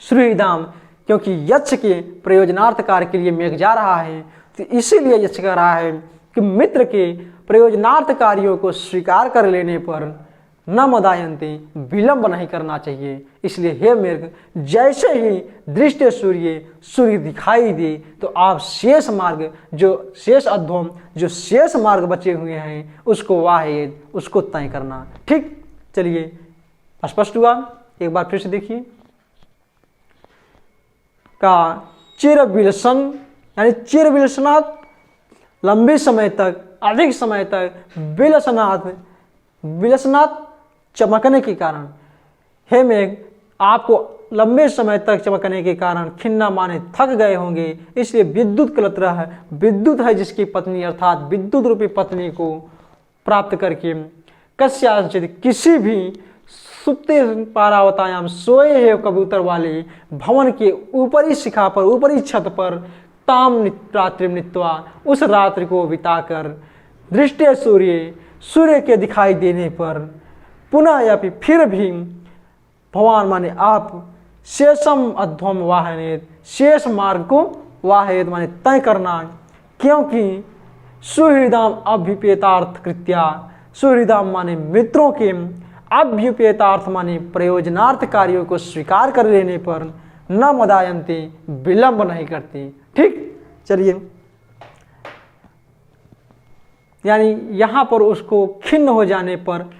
सुहृदाम, क्योंकि यक्ष के प्रयोजनार्थ कार्य के लिए मेघ जा रहा है, तो इसीलिए यक्ष कह रहा है कि मित्र के प्रयोजनार्थ कार्यों को स्वीकार कर लेने पर न मदायंते, विलंब नहीं करना चाहिए। इसलिए हे मेघ, जैसे ही दृष्टि सूर्य दिखाई दे तो आप शेष मार्ग, जो शेष अध्वम, जो शेष मार्ग बचे हुए हैं उसको वाहेद, उसको तय करना। ठीक, चलिए स्पष्ट हुआ? एक बार फिर से देखिए। का चिर विलसन, यानी चिर विलसनात्, लंबे समय तक, अधिक समय तक, विलसनात् चमकने के कारण, हे मेघ आपको लंबे समय तक चमकने के कारण खिन्ना माने थक गए होंगे, इसलिए विद्युत कलत्र है, विद्युत है जिसकी पत्नी, अर्थात विद्युत रूपी पत्नी को प्राप्त करके कस्याचित, किसी भी सुप्ते पारावतायाम सोए है कबूतर वाले भवन के ऊपरी शिखा पर, ऊपरी छत पर ताम रात्रि नित्वा, उस रात्रि को बिताकर दृष्टि सूर्य के दिखाई देने पर पुनः या फिर भी भगवान माने आप शेषम अध्वम वाहनेत, शेष मार्ग को वाहेद माने तय करना, क्योंकि सुहृदाम अभ्युपेतार्थ कृत्या, सुहृदाम माने मित्रों के, अभ्युपेतार्थ माने प्रयोजनार्थ कार्यों को स्वीकार कर लेने पर न मदायंती, विलंब नहीं करती। ठीक, चलिए, यानी यहाँ पर उसको खिन्न हो जाने पर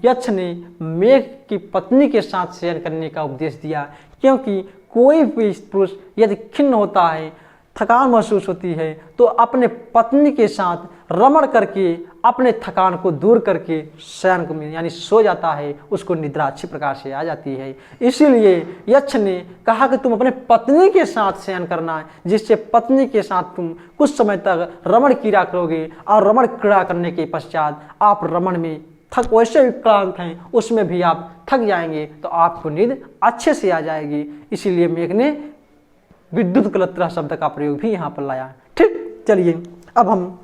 यक्ष ने मेघ की पत्नी के साथ शयन करने का उपदेश दिया, क्योंकि कोई भी पुरुष यदि खिन्न होता है, थकान महसूस होती है, तो अपने पत्नी के साथ रमण करके अपने थकान को दूर करके शयन को यानी सो जाता है, उसको निद्रा अच्छी प्रकार से आ जाती है। इसीलिए यक्ष ने कहा कि तुम अपने पत्नी के साथ शयन करना है, जिससे पत्नी के साथ तुम कुछ समय तक रमण क्रीड़ा करोगे, और रमण क्रीड़ा करने के पश्चात आप रमण में थक वैसे भी क्लांत हैं, उसमें भी आप थक जाएंगे, तो आपको नींद अच्छे से आ जाएगी। इसीलिए मेघ ने विद्युत कलत्रा शब्द का प्रयोग भी यहाँ पर लाया। ठीक, चलिए अब हम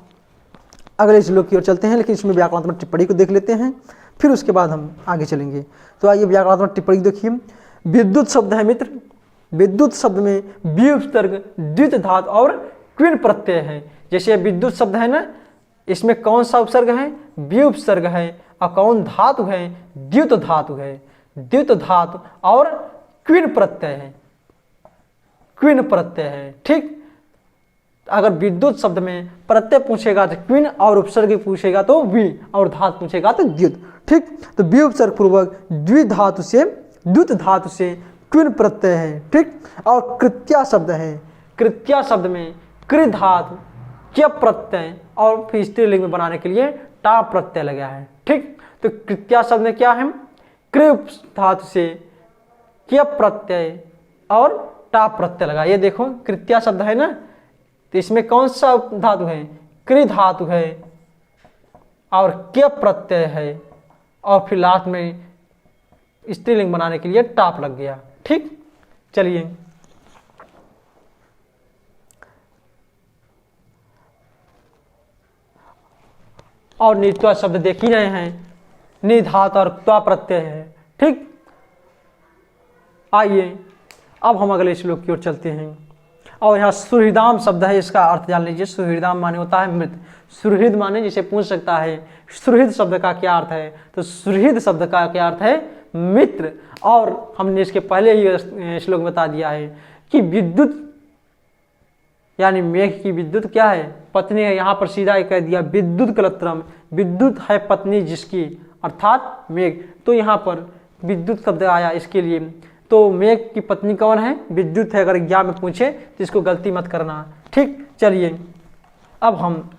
अगले श्लोक की ओर चलते हैं, लेकिन इसमें व्याकरणात्मक टिप्पणी को देख लेते हैं, फिर उसके बाद हम आगे चलेंगे। तो आइए व्याकरणात्मक टिप्पणी देखिए। विद्युत शब्द है मित्र, विद्युत शब्द में व्युपसर्ग, द्वित धातु और क्विन प्रत्यय है। जैसे विद्युत शब्द है ना, इसमें कौन सा उपसर्ग है? व्युपसर्ग है, और कौन धातु है? द्युत धातु है, द्युत धातु और क्विन प्रत्यय है, क्विन प्रत्यय है। ठीक, अगर विद्युत शब्द में प्रत्यय पूछेगा तो क्विन, और उपसर्ग पूछेगा तो वी, और धातु पूछेगा तो द्युत। ठीक, तो व्युपसर्ग पूर्वक द्विधातु से, द्युत धातु से क्विन प्रत्यय है। ठीक, और कृत्या शब्द है, कृत्या शब्द में कृ धातु, क्य प्रत्यय और फिर स्त्रीलिंग में बनाने के लिए टा प्रत्यय लगा है। ठीक, तो कृत्या शब्द में क्या है? कृ धातु से क्य प्रत्यय और टा प्रत्यय लगा। ये देखो कृत्या शब्द है ना, तो इसमें कौन सा धातु है? कृ धातु है और क्य प्रत्यय है, और फिर लास्ट में स्त्रीलिंग बनाने के लिए टाप लग गया। ठीक, चलिए और नित्वा शब्द देख ही रहे हैं, निधात और त्वा प्रत्यय है। ठीक, आइए अब हम अगले श्लोक की ओर चलते हैं, और यहाँ सुहृदाम शब्द है, इसका अर्थ जान लीजिए। सुहृदाम माने होता है मृत, सुहृद माने जिसे पूछ सकता है सुहृद शब्द का क्या अर्थ है, तो सुहृद शब्द का क्या अर्थ है? मित्र। और हमने इसके पहले ही श्लोक बता दिया है कि विद्युत यानी मेघ की विद्युत क्या है? पत्नी है। यहाँ पर सीधा कह दिया विद्युत कलत्रम, विद्युत है पत्नी जिसकी, अर्थात मेघ। तो यहाँ पर विद्युत शब्द आया इसके लिए। तो मेघ की पत्नी कौन है? विद्युत है। अगर एग्जाम में पूछे तो इसको गलती मत करना। ठीक, चलिए अब हम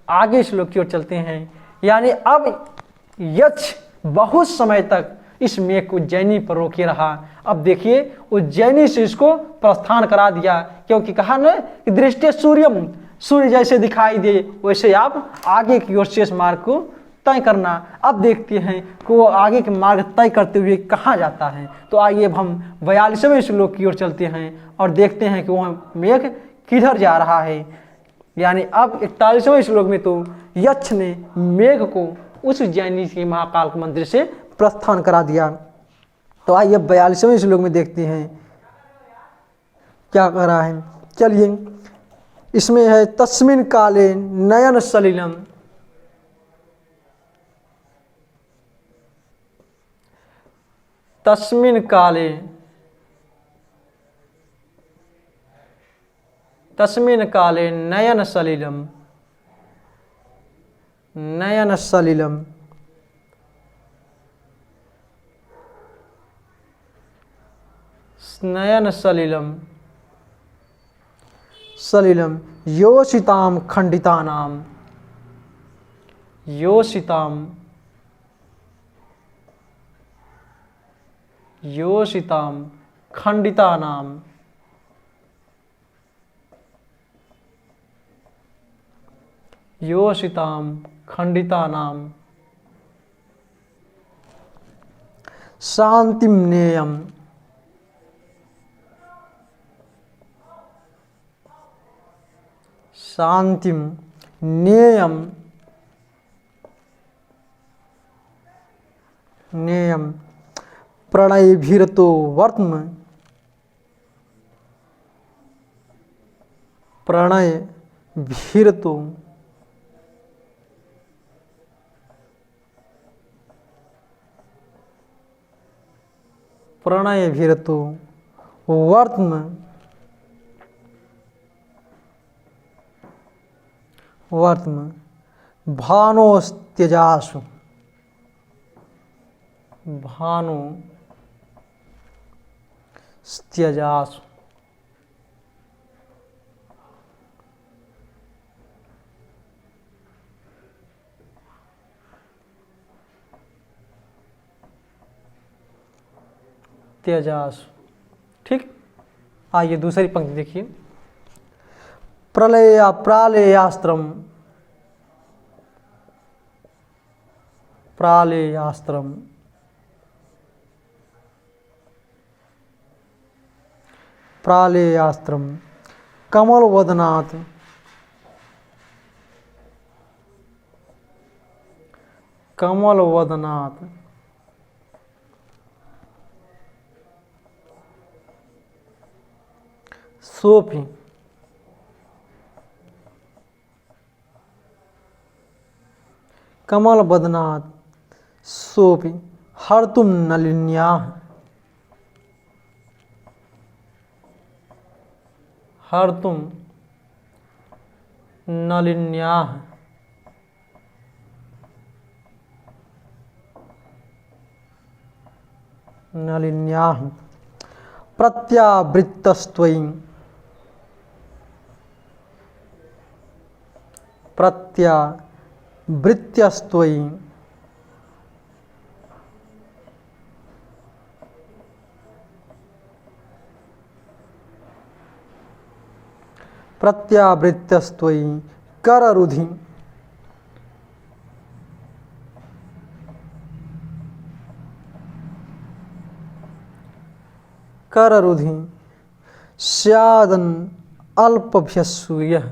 आगे श्लोक की ओर चलते हैं। यानी अब यक्ष बहुत समय तक इस मेघ को उज्जैनी पर रोके रहा। अब देखिए उज्जैनी से इसको प्रस्थान करा दिया, क्योंकि कहा ना कि दृष्टि सूर्यम, सूर्य जैसे दिखाई दे वैसे आप आगे की ओर शेष मार्ग को तय करना। अब देखते हैं कि वो आगे के मार्ग तय करते हुए कहाँ जाता है। तो आइए अब हम 42वें श्लोक की ओर चलते हैं और देखते हैं कि वह मेघ किधर जा रहा है। यानी अब 41वें श्लोक में तो यक्ष ने मेघ को उस उज्जैनी के महाकाल मंदिर से प्रस्थान करा दिया। तो आइए 42वें श्लोक में देखते हैं क्या कह रहा है। चलिए, इसमें है तस्मिन काले नयन सलिलम, तस्मिन काले, तस्मिन काले नयन सलिलम, नयन सलिलम, नयन सलिलम, सलिलम योषिताम खंडितानाम, योषिताम, योषिताम खंडितानाम, योषिताम खंडितानाम शांतिम नेयम, शांतिम नेयम, नेयम प्रणयभिरतो वर्त्म, प्रणयभिरतो प्रणयभिरतो वर्त्म, वर्त्म भानोस्त्यजासु, भानोस्त्यजासु, त्यजासु। ठीक, आइए दूसरी पंक्ति देखिए। प्रलय प्रालेयास्त्रम, प्रालेयास्त्रम, प्रालेयास्त्रम कमलवदनात्, कमलवदनात् सोपि, कमलवदनात् सोपि हर्तुं नलिन्याः, हर्तुं नलिन्याः, नलिन्याः प्रत्यावृत्तस्त्वयि, प्रत्यावृत्तस्त्वयि प्रत्यावृत्तस्त्वयि कररुधि, कररुधि स्यादन अल्पभ्यसूयः,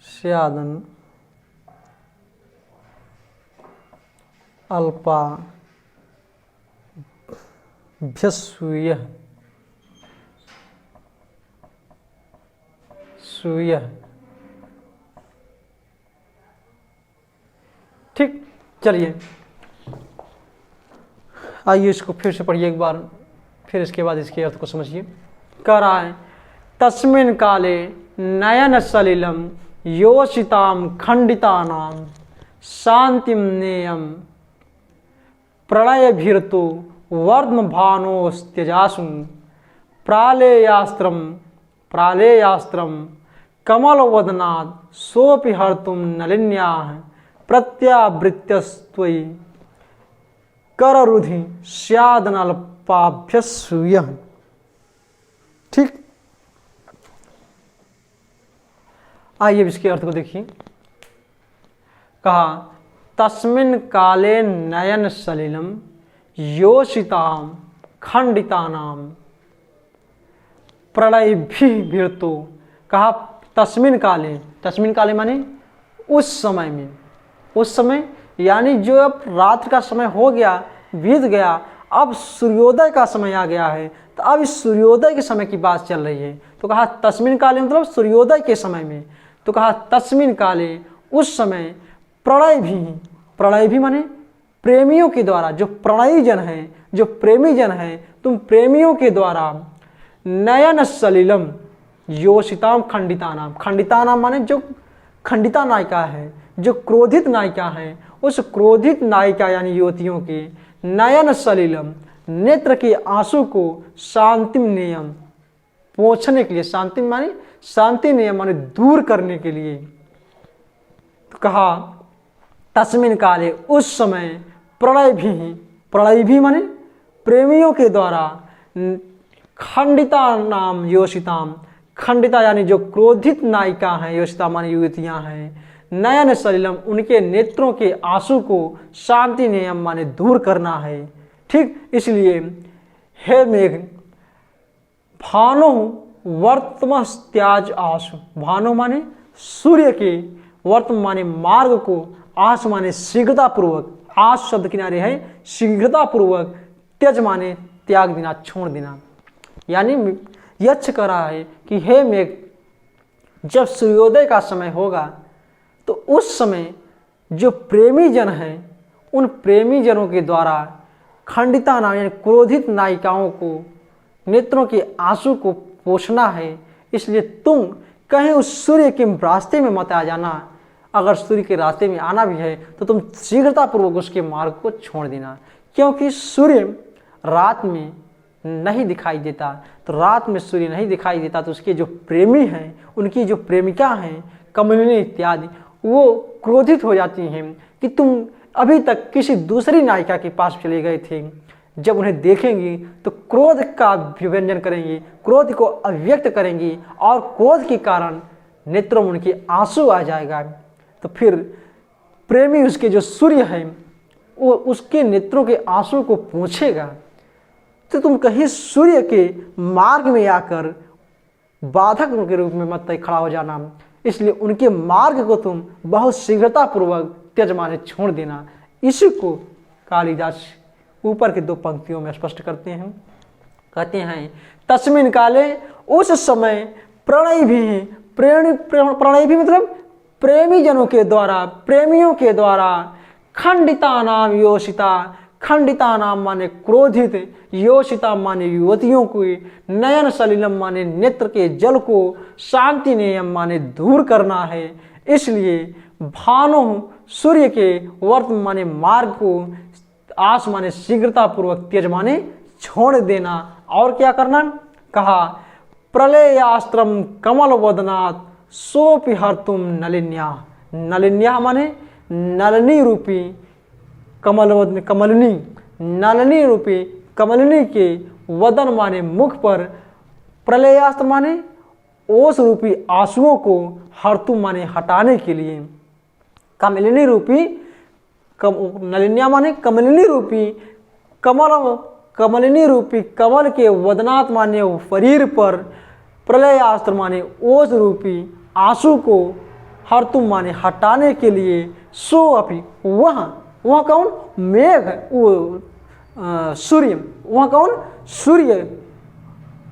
स्यादन अल्पाभ्यसूयः, सूयः। ठीक, चलिए आइए इसको फिर से पढ़िए एक बार, फिर इसके बाद इसके अर्थ को समझिए। कह रहा है तस्मिन् काले नयन सलिलम योषिताम खंडितानाम शांतिम नेयम प्रलयभिर्तु वर्ध्म भानोस्त्यजासु प्रालेयास्त्रम, प्रालेयास्त्रम कमलवदनात् सोऽपि हर्तुं नलिन्याः प्रत्यावृत्तस्त्वयि कररुधि स्यादनल्पाभ्यसूयः। ठीक, आइए इसके अर्थ को देखिए। कहा तस्मिन् काले नयन सलिलम योषिताम खंडितानाम प्रलयभिर्तो, कहा तस्मिन् काले, तस्मिन् काले माने उस समय में, उस समय यानी जो अब रात का समय हो गया, बीत गया, अब सूर्योदय का समय आ गया है, तो अब इस सूर्योदय के समय की बात चल रही है। तो कहा तस्मिन् काले मतलब सूर्योदय के समय में, तो कहा तस्मिन् काले उस समय प्रलय भी, प्रलय भी माने प्रेमियों के द्वारा, जो प्रणयी जन हैं, जो प्रेमी जन हैं, तुम प्रेमियों के द्वारा नयन सलिलम योषिताम खंडितानाम, खंडितानाम माने जो खंडिता नायिका है, जो क्रोधित नायिका है, उस क्रोधित नायिका यानी युवतियों के नयन सलिलम नेत्र के आंसू को शांतिम नियम पोंछने के लिए, शांति माने शांति नियम माने दूर करने के लिए। तो कहा तस्मिन् काले उस समय प्रलय भी माने प्रेमियों के द्वारा खंडिता नाम योषिताम, खंडिता यानी जो क्रोधित नायिका हैं, योषिता मानी युवतियां हैं, नयन सलिलम उनके नेत्रों के आंसू को शांति नियम माने दूर करना है। ठीक, इसलिए हे मेघ भानो वर्तमान त्याज आसु, भानो माने सूर्य के, वर्तमान माने मार्ग को, आस माने शीघ्रता पूर्वक, आस शब्द किनारे है शीघ्रता पूर्वक, त्यज माने त्याग देना, छोड़ देना। यानी यक्ष कह रहा है कि हे मेघ जब सूर्योदय का समय होगा तो उस समय जो प्रेमी जन हैं उन प्रेमी जनों के द्वारा खंडिता नाम यानी क्रोधित नायिकाओं को नेत्रों के आंसू को पोंछना है। इसलिए तुम कहीं उस सूर्य के रास्ते में मत आ जाना। अगर सूर्य के रास्ते में आना भी है तो तुम शीघ्रतापूर्वक उसके मार्ग को छोड़ देना, क्योंकि सूर्य रात में नहीं दिखाई देता। तो रात में सूर्य नहीं दिखाई देता तो उसके जो प्रेमी हैं, उनकी जो प्रेमिका हैं कमलिनी इत्यादि, वो क्रोधित हो जाती हैं कि तुम अभी तक किसी दूसरी नायिका के पास चले गए थे। जब उन्हें देखेंगी तो क्रोध का व्यंजन करेंगी, क्रोध को अभिव्यक्त करेंगी और क्रोध के कारण नेत्रों में उनके आंसू आ जाएगा। तो फिर प्रेमी उसके जो सूर्य है वो उसके नेत्रों के आंसू को पोंछेगा। तो तुम कहीं सूर्य के मार्ग में आकर बाधक के रूप में मत खड़ा हो जाना। इसलिए उनके मार्ग को तुम बहुत शीघ्रतापूर्वक त्यज माने छोड़ देना। इसी को कालिदास ऊपर के 2 पंक्तियों में स्पष्ट करते हैं। कहते हैं तस्मिन काले, उस समय प्रणय भी, प्रणय भी मतलब प्रेमी जनों के द्वारा, प्रेमियों के द्वारा, खंडिता नाम योषिता, खंडिता नाम माने क्रोधित, योषिता माने युवतियों को, नयन सलिलम माने नेत्र के जल को, शांति नियम माने दूर करना है। इसलिए भानु सूर्य के वर्तमान माने मार्ग को, आस माने शीघ्रतापूर्वक, त्यज माने छोड़ देना। और क्या करना? कहा प्रलयास्त्रम कमल वदनात् सोपि हर्तुम नलिन्या। नलिन्या माने नलनी रूपी कमल, कमलनी, नलनी रूपी कमलनी के वदन माने मुख पर, प्रलयास्त्र माने ओस रूपी आंसुओं को, हर्तुम माने हटाने के लिए, कमलिनी रूपी नलिन्या माने कमलिनी रूपी कमल, कमलिनी रूपी कमल के वदनात् माने शरीर पर, प्रलयास्त्र माने ओस रूपी आंसू को, हर्तुम माने हटाने के लिए, सो अपि वह कौन? मेघ, वो सूर्य, वह कौन? सूर्य।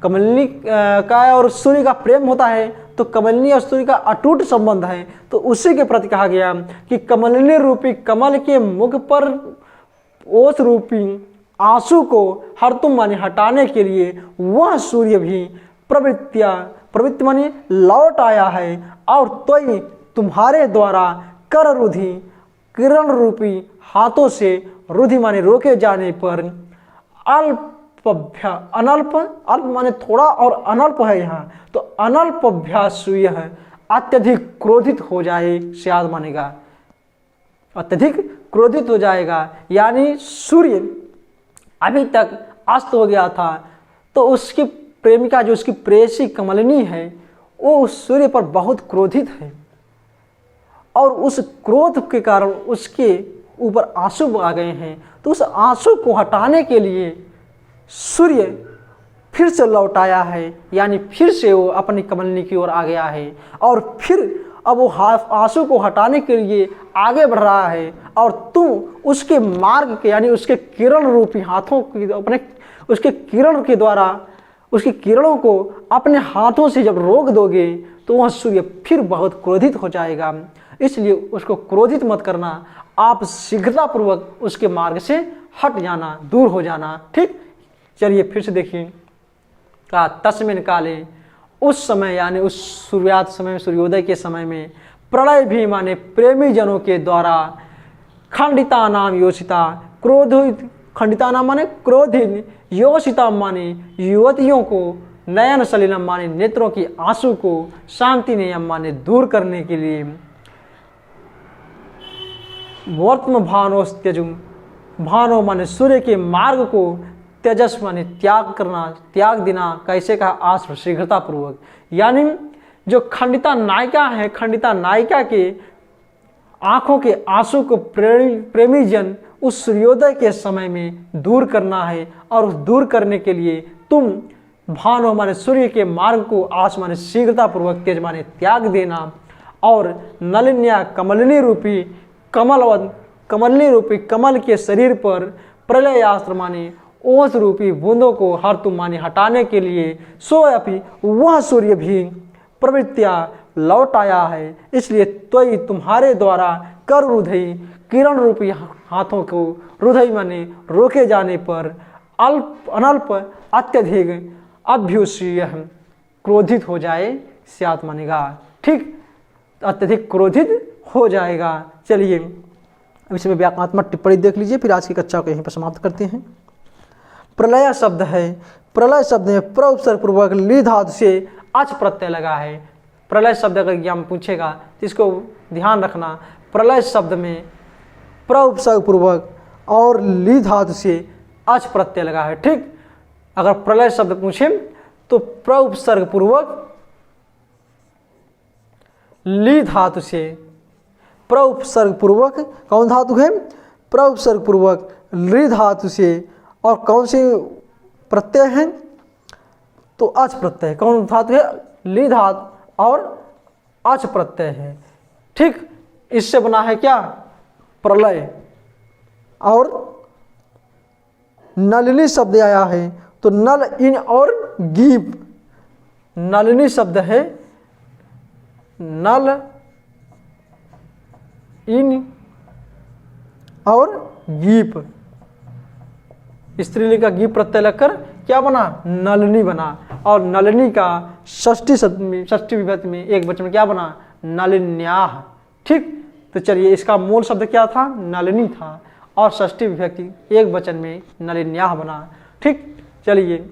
कमलिनी का और सूर्य का प्रेम होता है तो कमलिनी और सूर्य का अटूट संबंध है, तो उसी के प्रति कहा गया कि कमलिनी रूपी कमल के मुख पर ओस रूपी आंसू को हर्तुम माने हटाने के लिए वह सूर्य भी प्रवृत्ति माने लौट आया है, और त्वयि तुम्हारे द्वारा कर रुधि किरण रूपी हाथों से, रुधि माने रोके जाने पर, अनल्प, अल्प माने थोड़ा और अनल्प है यहाँ, तो अनल्पभ्यासूय है, अत्यधिक क्रोधित हो जाए, स्याद मानेगा अत्यधिक क्रोधित हो जाएगा। यानी सूर्य अभी तक अस्त हो गया था तो उसकी प्रेमिका जो उसकी प्रेयसी कमलिनी है वो उस सूर्य पर बहुत क्रोधित है, और उस क्रोध के कारण उसके ऊपर आंसू आ गए हैं। तो उस आंसू को हटाने के लिए सूर्य फिर से लौट आया है, यानी फिर से वो अपनी कमलिनी की ओर आ गया है, और फिर अब वो आंसू को हटाने के लिए आगे बढ़ रहा है, और तुम उसके मार्ग के यानी उसके किरण रूपी हाथों की, अपने उसके किरण के द्वारा उसकी किरणों को अपने हाथों से जब रोक दोगे तो वह सूर्य फिर बहुत क्रोधित हो जाएगा। इसलिए उसको क्रोधित मत करना, आप शीघ्रतापूर्वक उसके मार्ग से हट जाना, दूर हो जाना। ठीक, चलिए फिर से देखिए। कहा तस्मिन काले, उस समय यानी उस सूर्यास्त समय, सूर्योदय के समय में, प्रलय भी माने प्रेमी जनों के द्वारा, खंडिता नाम योषिता, क्रोधित, खंडिता नाम माने क्रोधित, योषिता माने युवतियों को, नयन सलिलम माने नेत्रों की आंसू को, शांति नियम माने दूर करने के लिए, वर्तम भानोस त्यजुम, भानो माने सूर्य के मार्ग को, तेजस माने त्याग करना, त्याग देना। कैसे कहा? आस शीघ्रता पूर्वक। यानी जो खंडिता नायिका है, खंडिता नायिका के आंखों के आंसू को प्रेमी जन उस सूर्योदय के समय में दूर करना है, और उस दूर करने के लिए तुम भानु माने सूर्य के मार्ग को आसमानी शीघ्रता पूर्वक तेज माने त्याग देना, और नलिन्या कमलिनी रूपी कमलिनी रूपी कमल के शरीर पर प्रलयास्त्र माने ओस रूपी बूंदों को हर तुम माने हटाने के लिए सोयापी वह सूर्य भी प्रवृत्तियां लौट आया है। इसलिए तो तुम्हारे द्वारा कर हृदय किरण रूपी हाथों को हृदय माने रोके जाने पर अनल्प अत्यधिक अभ्युष्य क्रोधित हो जाए स्यात मानेगा। ठीक, अत्यधिक क्रोधित हो जाएगा। चलिए अब इसमें व्याकरणात्मक टिप्पणी देख लीजिए, फिर आज की कक्षा को यहीं पर समाप्त करते हैं। प्रलय शब्द है, प्रलय शब्द में प्र उपसर्ग पूर्वक ली धातु से अच प्रत्यय लगा है। प्रलय शब्द अगर एग्जाम पूछेगा तो इसको ध्यान रखना, प्रलय शब्द में प्र उपसर्ग पूर्वक और ली धातु से अच प्रत्यय लगा है। ठीक, अगर प्रलय शब्द पूछे तो प्र उपसर्ग पूर्वक ली धातु से, प्र उपसर्ग पूर्वक कौन धातु है, प्र उपसर्ग पूर्वक ली धातु से, और कौन से प्रत्यय हैं तो अच प्रत्यय। कौन धातु है, ली धातु और अच प्रत्यय है। ठीक, इससे बना है क्या, प्रलय। और नलिनी शब्द आया है तो नल इन और गीप, नलिनी शब्द है, नल इन और गीप, स्त्रीलिंग का गीप प्रत्यय लगकर क्या बना, नलिनी बना। और नलिनी का षष्ठी विभक्ति में एक वचन में क्या बना, नलिन्याह। ठीक, तो चलिए इसका मूल शब्द क्या था, नलिनी था, और षष्ठी विभक्ति एक वचन में नलिन्याह बना। ठीक, चलिए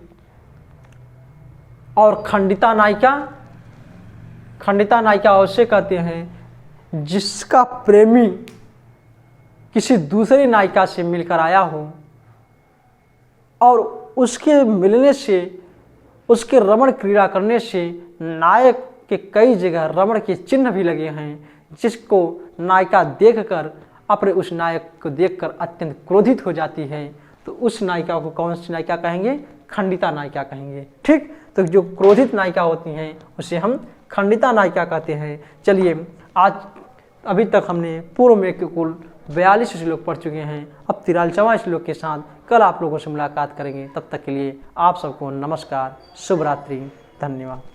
और खंडिता नायिका, खंडिता नायिका अवश्य कहते हैं जिसका प्रेमी किसी दूसरी नायिका से मिलकर आया हो और उसके मिलने से, उसके रमण क्रीड़ा करने से नायक के कई जगह रमण के चिन्ह भी लगे हैं, जिसको नायिका देखकर अपने उस नायक को देखकर अत्यंत क्रोधित हो जाती है, तो उस नायिका को कौन सी नायिका कहेंगे, खंडिता नायिका कहेंगे। ठीक, तो जो क्रोधित नायिका होती हैं उसे हम खंडिता नायिका कहते हैं। चलिए आज अभी तक हमने पूर्व में के कुल 42 श्लोक पढ़ चुके हैं। अब 43वां श्लोक के साथ कल आप लोगों से मुलाकात करेंगे। तब तक के लिए आप सबको नमस्कार, शुभ रात्रि, धन्यवाद।